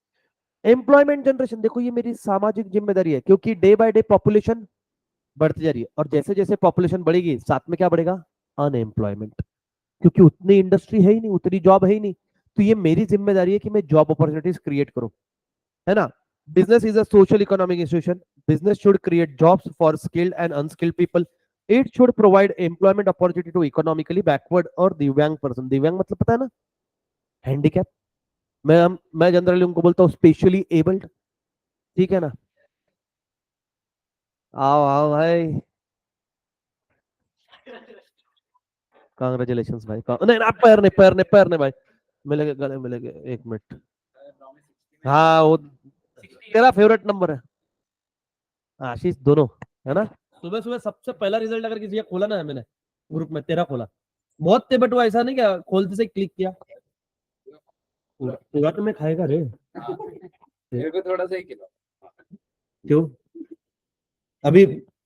Employment generation, देखो ये मेरी सामाजिक जिम्मेदारी है, क्योंकि डे बाय डे पॉपुलेशन बढ़ती जा रही है, और जैसे जैसे पॉपुलेशन बढ़ेगी साथ में क्या बढ़ेगा, अनएम्प्लॉयमेंट, क्योंकि उतनी इंडस्ट्री है ही नहीं, उतनी जॉब है ही नहीं, तो ये मेरी जिम्मेदारी है कि मैं जॉब अपॉर्चुनिटीज क्रिएट करूं, है ना। Business is a social economic institution, business should create jobs for skilled and unskilled people. It should provide employment opportunity to economically backward और दिव्यांग पर्सन। दिव्यांग मतलब पता है ना, हैंडीकैप। मैं जनरली उनको बोलता हूँ स्पेशली एबल्ड। ठीक है ना। आओ आओ भाई। कांग्रेचुलेशन भाई। नहीं ना, पैर नहीं भाई। मिलेंगे, गले मिलेंगे, 1 मिनट। हाँ वो तेरा फेवरेट नंबर है, आशीष दोनों, है ना। सुबह सुबह सबसे पहला रिजल्ट अगर किसी का खोला ना है मैंने ग्रुप में, तेरा खोला। बहुत थे बट वो ऐसा नहीं क्या खोलते से क्लिक किया। पूरा तो मैं खाएगा रे। मेरे को थोड़ा सा ही खिला। क्यों? अभी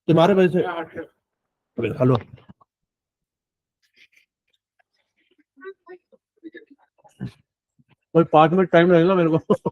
तुम्हारे वजह से। हेलो। कोई 5 मिनट टाइम लगेगा मेरे को।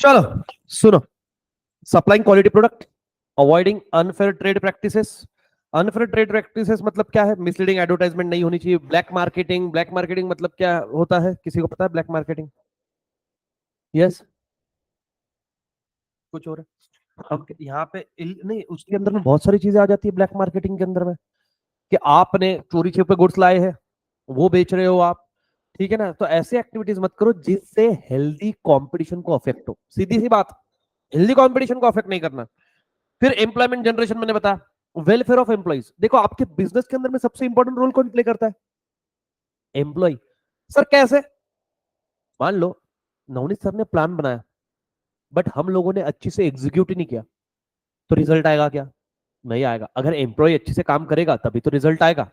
चलो सुनो, supplying quality product, avoiding unfair trade practices. Unfair trade practices मतलब क्या है? मिसलीडिंग एडवर्टाइजमेंट नहीं होनी चाहिए। ब्लैक मार्केटिंग, ब्लैक मार्केटिंग मतलब क्या होता है? किसी को पता है ब्लैक मार्केटिंग? यस, कुछ और है। अब यहाँ पे नहीं, उसके अंदर में बहुत सारी चीजें आ जाती है ब्लैक मार्केटिंग के अंदर में, कि आपने चोरी छिपे गुड्स लाए हैं, वो बेच रहे हो आप, ठीक है ना? तो ऐसे एक्टिविटीज मत करो जिससे हेल्दी कंपटीशन को अफेक्ट हो, सीधी सी बात। हेल्दी कंपटीशन को अफेक्ट नहीं करना। फिर एम्प्लॉयमेंट जनरेशन मैंने बताया, वेलफेयर ऑफ एम्प्लॉइज। देखो आपके बिजनेस के अंदर में सबसे इंपॉर्टेंट रोल कौन प्ले करता है? एम्प्लॉय। सर कैसे? मान लो नवनीत सर ने प्लान बनाया, बट हम लोगों ने अच्छी से एग्जीक्यूट ही नहीं किया, तो रिजल्ट आएगा क्या? नहीं आएगा। अगर एम्प्लॉय अच्छे से काम करेगा तभी तो रिजल्ट आएगा।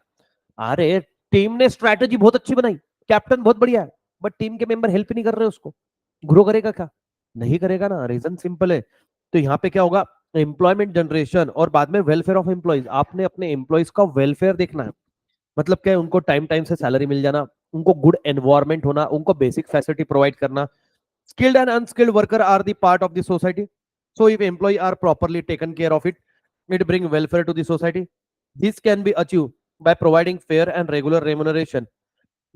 अरे टीम ने स्ट्रैटेजी बहुत अच्छी बनाई, कैप्टन बहुत बढ़िया है, बट टीम के मेंबर हेल्प नहीं कर रहे उसको, ग्रो करेगा क्या? नहीं करेगा ना। रीजन सिंपल है। तो यहाँ पे क्या होगा? एम्प्लॉयमेंट जनरेशन और बाद में वेलफेयर ऑफ एम्प्लॉइज। आपने अपने एम्प्लॉइज का वेलफेयर देखना है। मतलब क्या है? उनको टाइम टाइम से सैलरी मिल जाना, उनको गुड एनवायरमेंट होना, उनको बेसिक फैसिलिटी प्रोवाइड करना। Skilled and unskilled worker are the part of the society. So if employee are properly taken care of it bring welfare to the society. This can be achieved by providing fair and regular remuneration,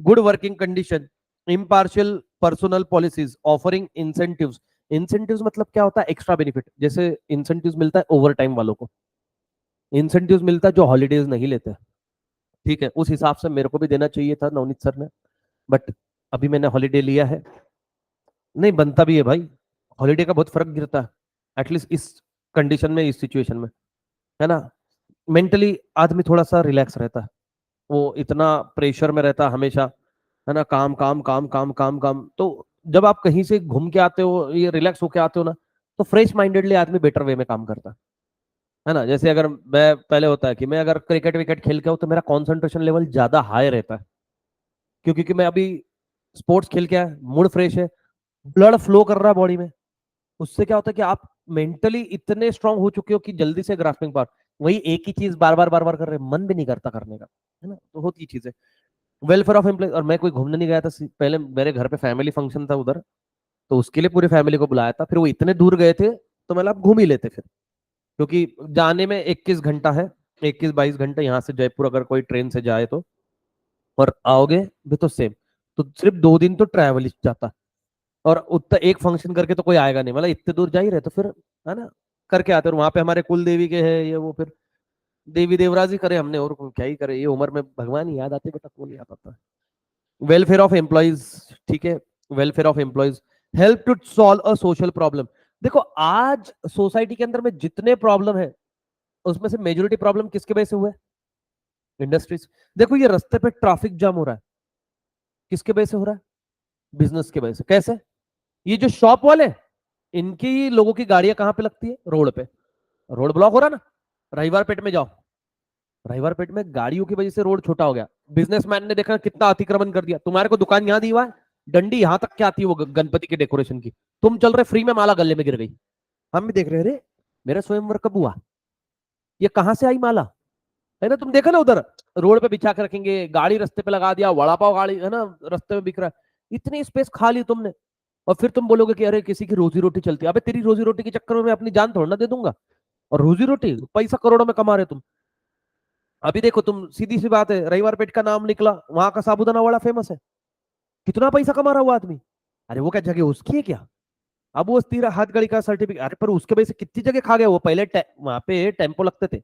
good working condition, impartial personal policies, offering incentives. Incentives मतलब क्या होता है? Extra benefit. जैसे incentives मिलता है ओवर टाइम वालों को, incentives मिलता है जो हॉलीडेज नहीं लेते, ठीक है? उस हिसाब से मेरे को भी देना चाहिए था नवनीत सर ने, बट अभी मैंने हॉलीडे लिया है। नहीं बनता भी है भाई, हॉलीडे का बहुत फर्क गिरता है, एटलीस्ट इस कंडीशन में, इस सिचुएशन में, है ना? मेंटली आदमी थोड़ा सा रिलैक्स रहता है, वो इतना प्रेशर में रहता है हमेशा, है ना? काम काम काम काम काम काम। तो जब आप कहीं से घूम के आते हो, ये रिलैक्स होके आते हो ना, तो फ्रेश माइंडेडली आदमी बेटर वे में काम करता है ना? जैसे अगर मैं पहले होता है कि मैं अगर क्रिकेट विकेट खेल के हूँ तो मेरा कॉन्सेंट्रेशन लेवल ज्यादा हाई रहता है, क्योंकि मैं अभी स्पोर्ट्स खेल के आया, मूड फ्रेश है, ब्लड फ्लो कर रहा है बॉडी में। उससे क्या होता है कि आप मेंटली इतने स्ट्रांग हो चुके हो कि जल्दी से ग्रास्पिंग पावर। वही एक ही चीज बार बार कर रहे हैं, मन भी नहीं करता करने का, है ना? तो होती चीज है। Welfare of employ. और मैं कोई घूमने नहीं गया था, पहले मेरे घर पे फैमिली फंक्शन था उधर, तो उसके लिए पूरी फैमिली को बुलाया था। फिर वो इतने दूर गए थे तो मतलब घूम ही लेते फिर, क्योंकि जाने में 21 घंटा है, 21-22 घंटे यहाँ से जयपुर अगर कोई ट्रेन से जाए तो, और आओगे भी तो सेम। तो सिर्फ 2 दिन तो ट्रैवल ही जाता, और उतना एक फंक्शन करके तो कोई आएगा नहीं, मतलब इतने दूर जा ही रहे तो फिर, है ना, करके आते। और वहां पे हमारे कुल देवी के है ये वो, फिर देवी देवराज ही करे हमने, और क्या ही करे, ये उम्र में भगवान ही याद आते, बेटा कौन याद आता है? वेलफेयर ऑफ एम्प्लॉइज, ठीक है? Welfare of employees, help to solve a social problem. देखो आज सोसाइटी के अंदर में जितने प्रॉब्लम है, उसमें से मेजोरिटी प्रॉब्लम किसके वजह से हुआ है? इंडस्ट्रीज। देखो ये रास्ते पे ट्रैफिक जाम हो रहा है, किसके वजह से हो रहा है? बिजनेस के वजह से। कैसे? ये जो शॉप वाले, इनकी लोगों की गाड़ियां कहां पे लगती है? रोड पे। रोड ब्लॉक हो रहा ना। रविवार पेट में जाओ, रविवार पेट में गाड़ियों की वजह से रोड छोटा हो गया। बिजनेसमैन ने देखा कितना अतिक्रमण कर दिया, तुम्हारे को दुकान यहां दी हुआ है, डंडी यहां तक क्या आती है वो गणपति के डेकोरेशन की, तुम चल रहे फ्री में, माला गले में गिर गई। हम भी देख रहे हैं, अरे मेरा स्वयंवर कब हुआ, ये कहां से आई माला, है ना? तुम देखा ना उधर, रोड पे बिछा के रखेंगे, गाड़ी रास्ते पे लगा दिया, वड़ा पाव गाड़ी, है ना, रास्ते में बिक रहा है, इतनी स्पेस खा ली तुमने। और फिर तुम बोलोगे कि अरे किसी की रोजी रोटी चलती है। अबे तेरी रोजी रोटी के चक्कर में मैं अपनी जान थोड़ा ना दे दूंगा। और रोजी रोटी पैसा करोड़ों में कमा रहे तुम। अभी देखो तुम, सीधी सी बात है, रविवार पेट का नाम निकला, वहां का साबूदाना वड़ा फेमस है, कितना पैसा कमा रहा हुआ आदमी। अरे वो क्या जगह उसकी है क्या? अब वो तेरा हाथ गड़ी का सर्टिफिकेट, अरे पर उसके वजह से कितनी जगह खा गया वो। पहले वहां पे टेम्पो लगते थे,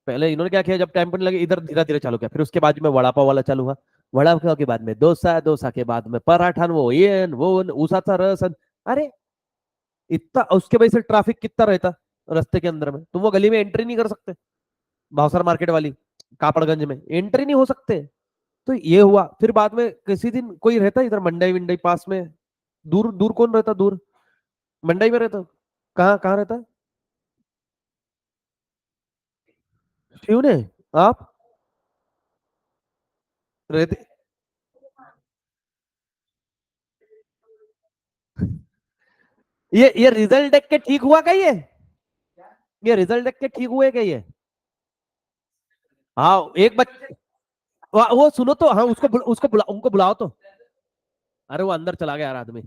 पहले इन्होंने क्या किया, जब टेम्पो नहीं लगे इधर धीरे धीरे चालू किया, फिर उसके बाद में वड़ा पाव वाला चालू हुआ, वड़ा पाव के बाद में डोसा, डोसा के बाद में पराठा, वो ये वो उसाचा रस। अरे इतना, उसके वजह से ट्रैफिक कितना रहता रास्ते के अंदर में, तुम वो गली में एंट्री नहीं कर सकते, भावसर मार्केट वाली, कापड़गंज में एंट्री नहीं हो सकते। तो ये हुआ। फिर बाद में किसी दिन कोई रहता है इधर मंडई विंडई पास में, दूर दूर कौन रहता दूर? मंडई में रहता? कहाँ कहाँ रहता? शिव ने? आप रहते? ये रिजल्ट देख के ठीक हुआ क्या ये रिजल्ट देख के ठीक हुए क्या ये? हाँ एक बच, वो सुनो तो, हाँ उसको बुला, उनको बुलाओ तो। अरे वो अंदर चला गया यार आदमी।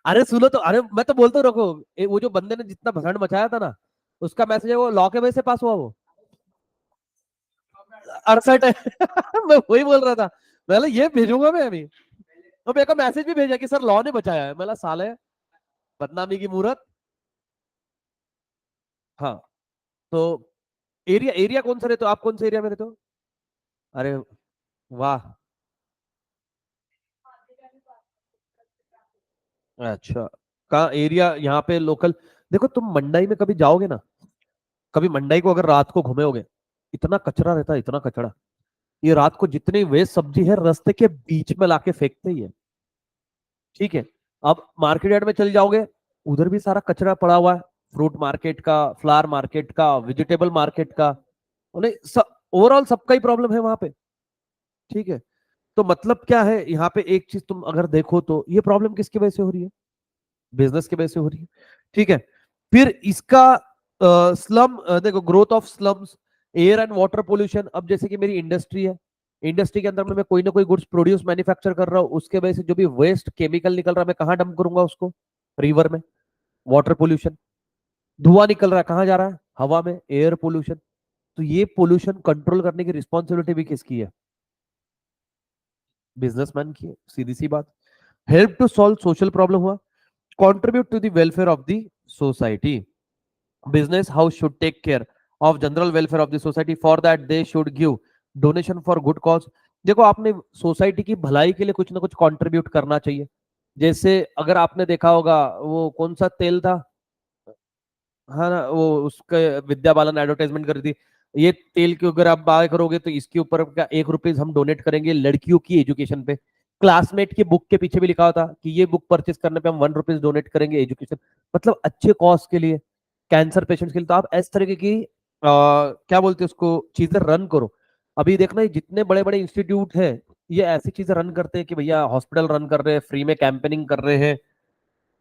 अरे सुनो तो, अरे मैं तो बोलता हूँ, रखो। वो जो बंदे ने जितना भसड़ मचाया था ना, उसका मैसेज है वो लॉ के वजह से पास हुआ वो। 68 है। मैं वही बोल रहा था। मैं ये भेजूंगा मैं अभी। तो मेरे को मैसेज भी भेजा कि सर लॉ ने बचाया है। मैं साले बदनामी की मूरत। हाँ। तो एरिया एरिया कौन सा रहते हो आप, कौन से एरिया में रहते हो? अरे वाह। अच्छा। कहाँ एरिया यहाँ पे लोकल? देखो तुम मंडाई में कभी जाओगे ना, कभी मंडाई को अगर रात को घूमोगे, इतना कचरा रहता है, इतना कचरा। ये रात को जितनी वेस्ट सब्जी है रास्ते के बीच में लाके फेंकते ही है। ठीक है। अब मार्केट यार्ड में चल जाओगे, उधर भी सारा कचरा पड़ा हुआ है। फ्रूट मार्केट का, फ्लावर मार्केट का, वेजिटेबल मार्केट का, उन्हें सब ओवरऑल सबका ही प्रॉब्लम है वहां पे। ठीक है। तो मतलब क्या है यहाँ पे, एक चीज तुम अगर देखो तो ये प्रॉब्लम किसकी वजह से हो रही है? बिजनेस की वजह से हो रही है। ठीक है। फिर इसका स्लम, देखो growth of slums, air and water pollution. अब जैसे कि मेरी इंडस्ट्री है, इंडस्ट्री के अंदर में मैं कोई ना कोई गुड्स प्रोड्यूस मैन्युफैक्चर कर रहा हूँ, उसके वजह से जो भी वेस्ट केमिकल निकल रहा है मैं कहाँ डंप करूंगा उसको? रिवर में। Water pollution. धुआं निकल रहा है कहाँ जा रहा है? हवा में, एयर पोल्यूशन। तो ये पोल्यूशन कंट्रोल करने की रिस्पॉन्सिबिलिटी भी किसकी है? बिजनेसमैन की है, सीधी सी बात। Help to solve social problem हुआ, contribute to the welfare of the society. Business house should take care of general welfare of the society. For that they should give donation for good cause. देखो आपने सोसाइटी की भलाई के लिए कुछ ना कुछ कंट्रीब्यूट करना चाहिए। जैसे अगर आपने देखा होगा, वो कौन सा तेल था, हाँ ना, वो उसके विद्या बालन एडवर्टाइजमेंट कर दी, ये तेल की अगर आप बाय करोगे तो इसके ऊपर का 1 रुपीज हम डोनेट करेंगे लड़कियों की एजुकेशन पे। क्लासमेट की बुक के पीछे भी लिखा होता कि ये बुक परचेस करने पे हम 1 रुपीज डोनेट करेंगे एजुकेशन, मतलब अच्छे कॉज के लिए, कैंसर पेशेंट्स के लिए। तो आप इस तरीके की क्या बोलते हैं उसको, चीजें रन करो। अभी देखना ये जितने बड़े बड़े इंस्टीट्यूट है, ये ऐसी चीजें रन करते हैं कि भैया हॉस्पिटल रन कर रहे हैं, फ्री में कैंपेनिंग कर रहे हैं।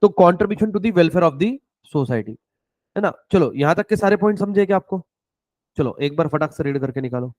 तो contribution to the welfare of the society, है ना? चलो यहां तक के सारे पॉइंट समझे क्या आपको? चलो एक बार फटाक से रीड करके निकालो।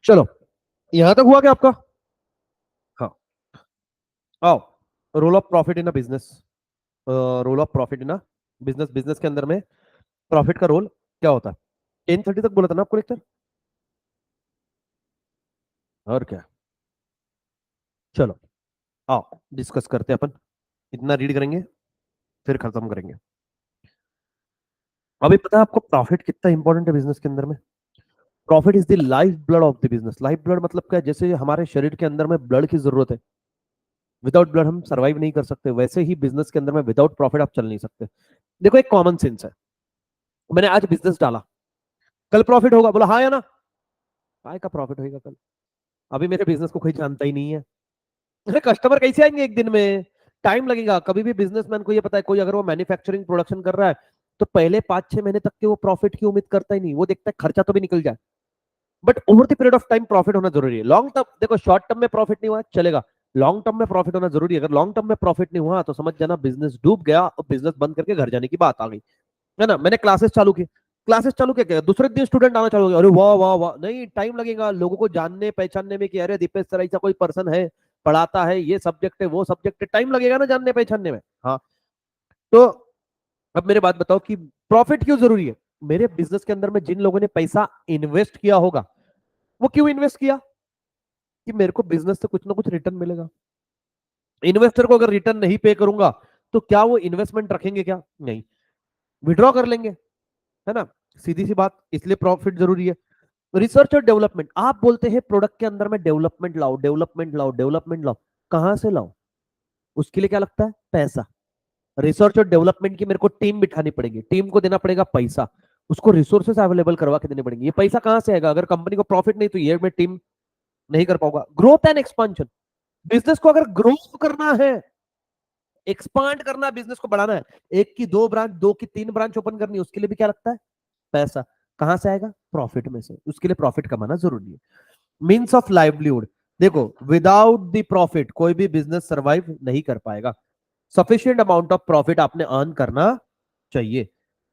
चलो यहां तक हुआ क्या आपका? हाँ, आओ, role of profit in a business. Role of profit in a business, business के अंदर में प्रॉफिट का रोल क्या होता है? 10:30 तक बोला था ना आपको लेक्चर, और क्या? चलो आओ डिस्कस करते हैं अपन, इतना रीड करेंगे फिर खत्म करेंगे। अभी पता है आपको प्रॉफिट कितना इंपॉर्टेंट है बिजनेस के अंदर में? Profit is the life blood of the business. Life blood मतलब क्या है? जैसे हमारे शरीर के अंदर में ब्लड की जरूरत है, विदाउट ब्लड हम सर्वाइव नहीं कर सकते, वैसे ही बिजनेस के अंदर में विदाउट प्रॉफिट आप चल नहीं सकते। देखो एक कॉमन सेंस है, मैंने आज बिजनेस डाला, कल प्रॉफिट होगा, बोला हाँ या ना? काय का प्रॉफिट होगा कल? अभी मेरे बिजनेस को कोई जानता ही नहीं है। अरे कस्टमर कैसे आएंगे एक दिन में? टाइम लगेगा। कभी भी बिजनेसमैन को ये पता है, कोई अगर वो मैन्युफैक्चरिंग प्रोडक्शन कर रहा है तो पहले 5-6 महीने तक के वो प्रॉफिट की उम्मीद करता ही नहीं, वो देखता है खर्चा तो भी निकल जाए। But over the period of time profit होना जरूरी है। लॉन्ग टर्म देखो, शॉर्ट टर्म में प्रॉफिट नहीं हुआ चलेगा, लॉन्ग टर्म में प्रॉफिट होना जरूरी है। अगर लॉन्ग टर्म में प्रॉफिट नहीं हुआ तो समझ जाना बिजनेस डूब गया और बिजनेस बंद करके घर जाने की बात आ गई, है ना? मैंने क्लासेस चालू की, क्लासेस चालू किया, दूसरे दिन स्टूडेंट आना चालू हो गया, अरे वाह वाह वाह, नहीं टाइम लगेगा लोगों को जानने पहचानने में कि अरे दीपेश सर ऐसा कोई पर्सन है, पढ़ाता है, ये सब्जेक्ट है वो सब्जेक्ट है, टाइम लगेगा ना जानने पहचानने में। हाँ, तो अब मेरे बात बताओ कि प्रॉफिट क्यों जरूरी है? मेरे बिजनेस के अंदर में जिन लोगों ने पैसा इन्वेस्ट किया होगा, वो क्यों इन्वेस्ट किया? कि मेरे को बिजनेस से कुछ ना कुछ रिटर्न मिलेगा। इन्वेस्टर को अगर रिटर्न नहीं पे करूंगा तो क्या वो इन्वेस्टमेंट रखेंगे? क्या नहीं, विड्रॉ कर लेंगे, है ना? सीधी सी बात, इसलिए प्रॉफिट जरूरी है। रिसर्च और डेवलपमेंट, आप बोलते हैं प्रोडक्ट के अंदर में डेवलपमेंट लाओ, डेवलपमेंट लाओ, डेवलपमेंट लाओ, कहां से लाओ? उसके लिए क्या लगता है? पैसा। रिसर्च और डेवलपमेंट की मेरे को टीम बिठानी पड़ेगी, टीम को देना पड़ेगा पैसा, उसको रिसोर्सेस अवेलेबल करवा के देने पड़ेंगे। ये पैसा कहां से आएगा? अगर कंपनी को प्रॉफिट नहीं तो ये मैं टीम नहीं कर पाऊंगा। ग्रोथ एंड एक्सपांशन, बिजनेस को अगर ग्रो करना है, एक्सपांड करना है, बिजनेस को बढ़ाना है, एक की दो ब्रांच, दो की तीन ब्रांच ओपन करनी है, उसके लिए भी क्या लगता है? पैसा। कहां से आएगा? प्रॉफिट में से। उसके लिए प्रॉफिट कमाना जरूरी है। मीन्स ऑफ लाइवलीहुड, देखो विदाउट द प्रॉफिट कोई भी बिजनेस सरवाइव नहीं कर पाएगा। सफिशिएंट अमाउंट ऑफ प्रॉफिट आपने अर्न करना चाहिए।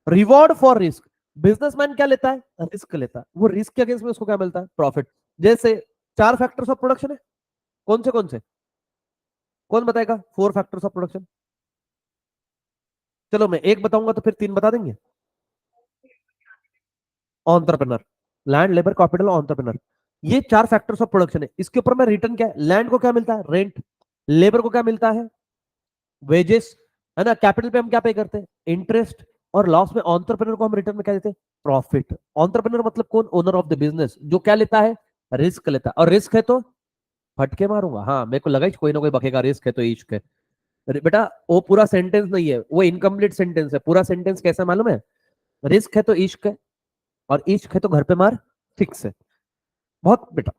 रिवॉर्ड फॉर रिस्क, बिजनेसमैन क्या लेता है? रिस्क लेता है। वो रिस्क के अगेंस्ट में उसको क्या मिलता है? प्रॉफिट। जैसे 4 फैक्टर्स ऑफ प्रोडक्शन है, कौन से? कौन बताएगा 4 फैक्टर्स ऑफ प्रोडक्शन? चलो मैं एक बताऊंगा तो फिर 3 बता देंगे। Entrepreneur, land, labour, capital, entrepreneur, ये 4 फैक्टर्स ऑफ प्रोडक्शन है। इसके ऊपर में रिटर्न क्या है? लैंड को क्या मिलता है? रेंट। लेबर को क्या मिलता है? वेजेस, है ना? कैपिटल पे हम क्या पे करते हैं? इंटरेस्ट। और लॉस में ऑन्टरप्रेन्योर को हम रिटर्न में क्या देते हैं? प्रॉफिट। ऑन्टरप्रेन्योर मतलब कौन? ओनर ऑफ द बिजनेस, जो क्या लेता है? रिस्क लेता है। और रिस्क है तो फटके मारूंगा। हाँ, मेरे को लगा ही कोई ना कोई बकेगा, रिस्क है तो इश्क है। अरे बेटा वो पूरा सेंटेंस नहीं है, वो इनकम्प्लीट सेंटेंस है। पूरा सेंटेंस कैसा मालूम है? रिस्क है तो इश्क है, और इश्क है तो घर पे मार फिक्स है। बहुत बेटा,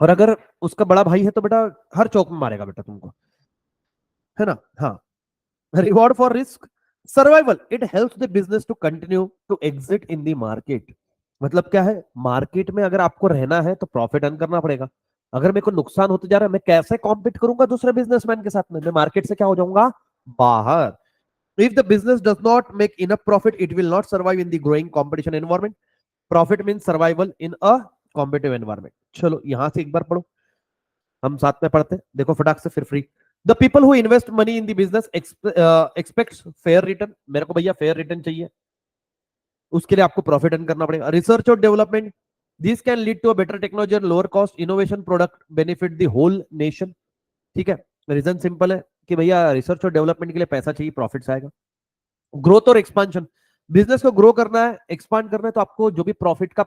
और अगर उसका बड़ा भाई है तो बेटा हर चौक में मारेगा बेटा तुमको, है ना? हाँ, reward for risk, survival, it helps the business to continue to exist in the market. मतलब क्या है? मार्केट में अगर आपको रहना है तो प्रॉफिट अर्न करना पड़ेगा। अगर मेरे को नुकसान होते जा रहा है, मैं कैसे कॉम्पीट करूंगा दूसरे बिजनेसमैन के साथ में? मैं मार्केट से क्या हो जाऊंगा? बाहर। If the business does not make enough profit, it will not survive in the growing competition environment. Profit mean survival in a competitive environment. चलो यहां से एक बार पढ़ो, हम साथ में पढ़ते हैं, देखो फटाक से फिर free. The people who invest money in the business aspects fair return. मेरे को भैया फेयर रिटर्न चाहिए, उसके लिए आपको प्रॉफिट अर्न करना पड़ेगा। रिसर्च और development, this can lead to a better technology और lower cost innovation product benefit the whole nation. ठीक है, रीजन सिंपल है कि भैया रिसर्च और डेवलपमेंट के लिए पैसा चाहिए, प्रॉफिट आएगा। ग्रोथ और एक्सपांशन, बिजनेस को ग्रो करना है, एक्सपांड करना है, तो आपको जो भी प्रॉफिट का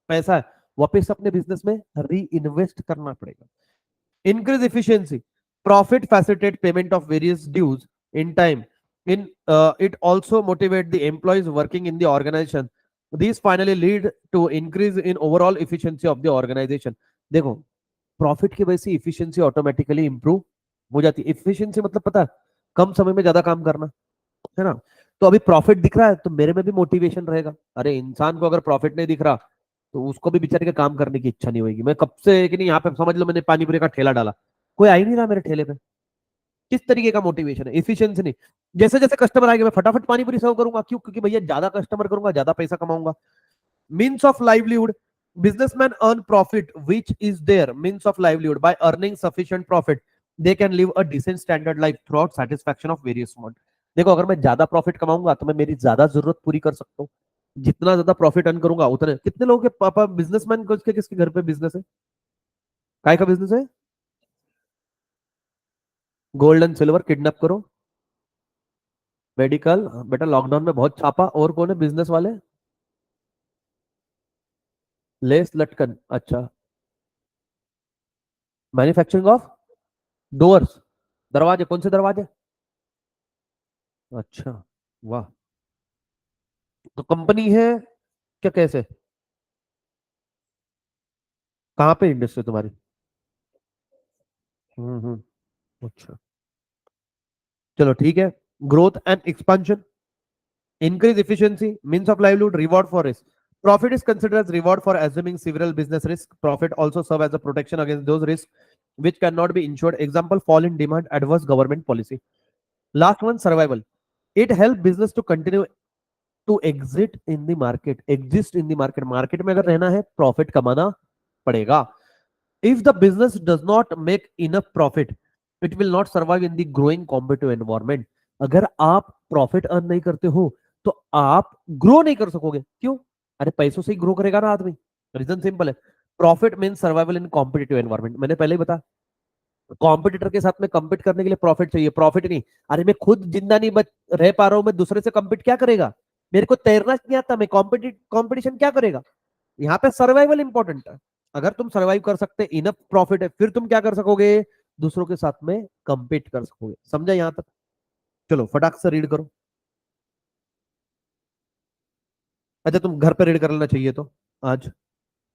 पैसा है वापस अपने बिजनेस में री इन्वेस्ट करना पड़ेगा। Increase efficiency, profit facilitate payment of various dues in time. It also motivate the employees working in the organization. These finally lead to increase in overall efficiency of the organization. देखो प्रॉफिट की वजह से इफिशियंसी ऑटोमेटिकली इंप्रूव हो जाती है। इफिशियंसी मतलब पता है? कम समय में ज्यादा काम करना, है ना? तो अभी प्रॉफिट दिख रहा है तो मेरे में भी मोटिवेशन रहेगा। अरे इंसान को अगर प्रॉफिट नहीं दिख रहा तो उसको भी बेचारे का काम करने की इच्छा नहीं होगी। मैं कब से कि नहीं, यहाँ पे समझ लो मैंने पानी पूरी का ठेला डाला, कोई आ ही नहीं रहा मेरे ठेले पे। किस तरीके का मोटिवेशन है? इफिशियंसी नहीं। जैसे जैसे कस्टमर आएंगे मैं फटाफट पानी पूरी सर्व करूंगा, क्यों? क्योंकि भैया ज्यादा कस्टमर करूंगा ज्यादा पैसा कमाऊंगा। Means of livelihood, Businessmen earn profit, which is their means of livelihood. By earning sufficient profit, they can live a decent standard life throughout satisfaction of various want. देखो, अगर मैं ज्यादा प्रॉफिट कमाऊंगा तो मैं मेरी ज्यादा जरूरत पूरी कर सकता हूँ. जितना ज्यादा प्रॉफिट अर्न करूंगा उतने. कितने लोगों के पापा बिजनेसमैन को, किसके किसके घर पे बिजनेस है? काय का बिजनेस है? गोल्ड एंड सिल्वर किडनैप करो. मेडिकल बेटा लॉकडाउन में बहुत छापा. और कौन है बिजनेस वाले? लेस लटकन. अच्छा. Manufacturing of doors. दरवाजे. कौन से दरवाजे? अच्छा. वाह. तो कंपनी है क्या? कैसे? कहाँ पे इंडस्ट्री तुम्हारी? अच्छा. चलो ठीक है. Growth and expansion, increase efficiency, means of livelihood, reward for risk. Profit is considered as reward for assuming several business risks. Profit also serve as a protection against those risks which cannot be insured. Example, fall in demand, adverse government policy. Last one, survival. It helps business to continue to exit in the market. Exist in the market. Market में अगर रहना है, profit कमाना पड़ेगा. If the business does not make enough profit, it will not survive in the growing competitive environment. अगर आप प्रॉफिट अर्न नहीं करते हो तो आप ग्रो नहीं कर सकोगे. क्यों? अरे पैसों से ही ग्रो करेगा ना आदमी. रीजन सिंपल है. प्रॉफिट मीन सर्वाइवल इन कॉम्पिटिटिव एनवायरमेंट. मैंने पहले ही बता. कॉम्पिटिटर के साथ में compete करने के लिए प्रॉफिट चाहिए. प्रॉफिट नहीं. अरे मैं खुद जिंदा नहीं बच रह पा रहा हूं, मैं दूसरे से compete क्या करेगा? मेरे को तैरना नहीं आता, मैं कॉम्पिटिशन क्या करेगा? यहाँ पे सर्वाइवल इंपॉर्टेंट है. अगर तुम सर्वाइव कर सकते, इनफ प्रॉफिट है, फिर तुम क्या कर सकोगे? दूसरों के साथ में कंपीट कर सकोगे. समझा यहां तक? चलो फटाक से रीड करो. अच्छा, तुम घर पे रीड कर लेना चाहिए तो आज,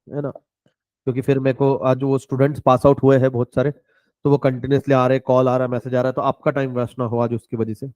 है ना? क्योंकि फिर मेरे को आज वो स्टूडेंट्स पास आउट हुए हैं बहुत सारे, तो वो कंटिन्यूसली आ रहे, कॉल आ रहा है, मैसेज आ रहा है, तो आपका टाइम वेस्ट ना हो आज उसकी वजह से.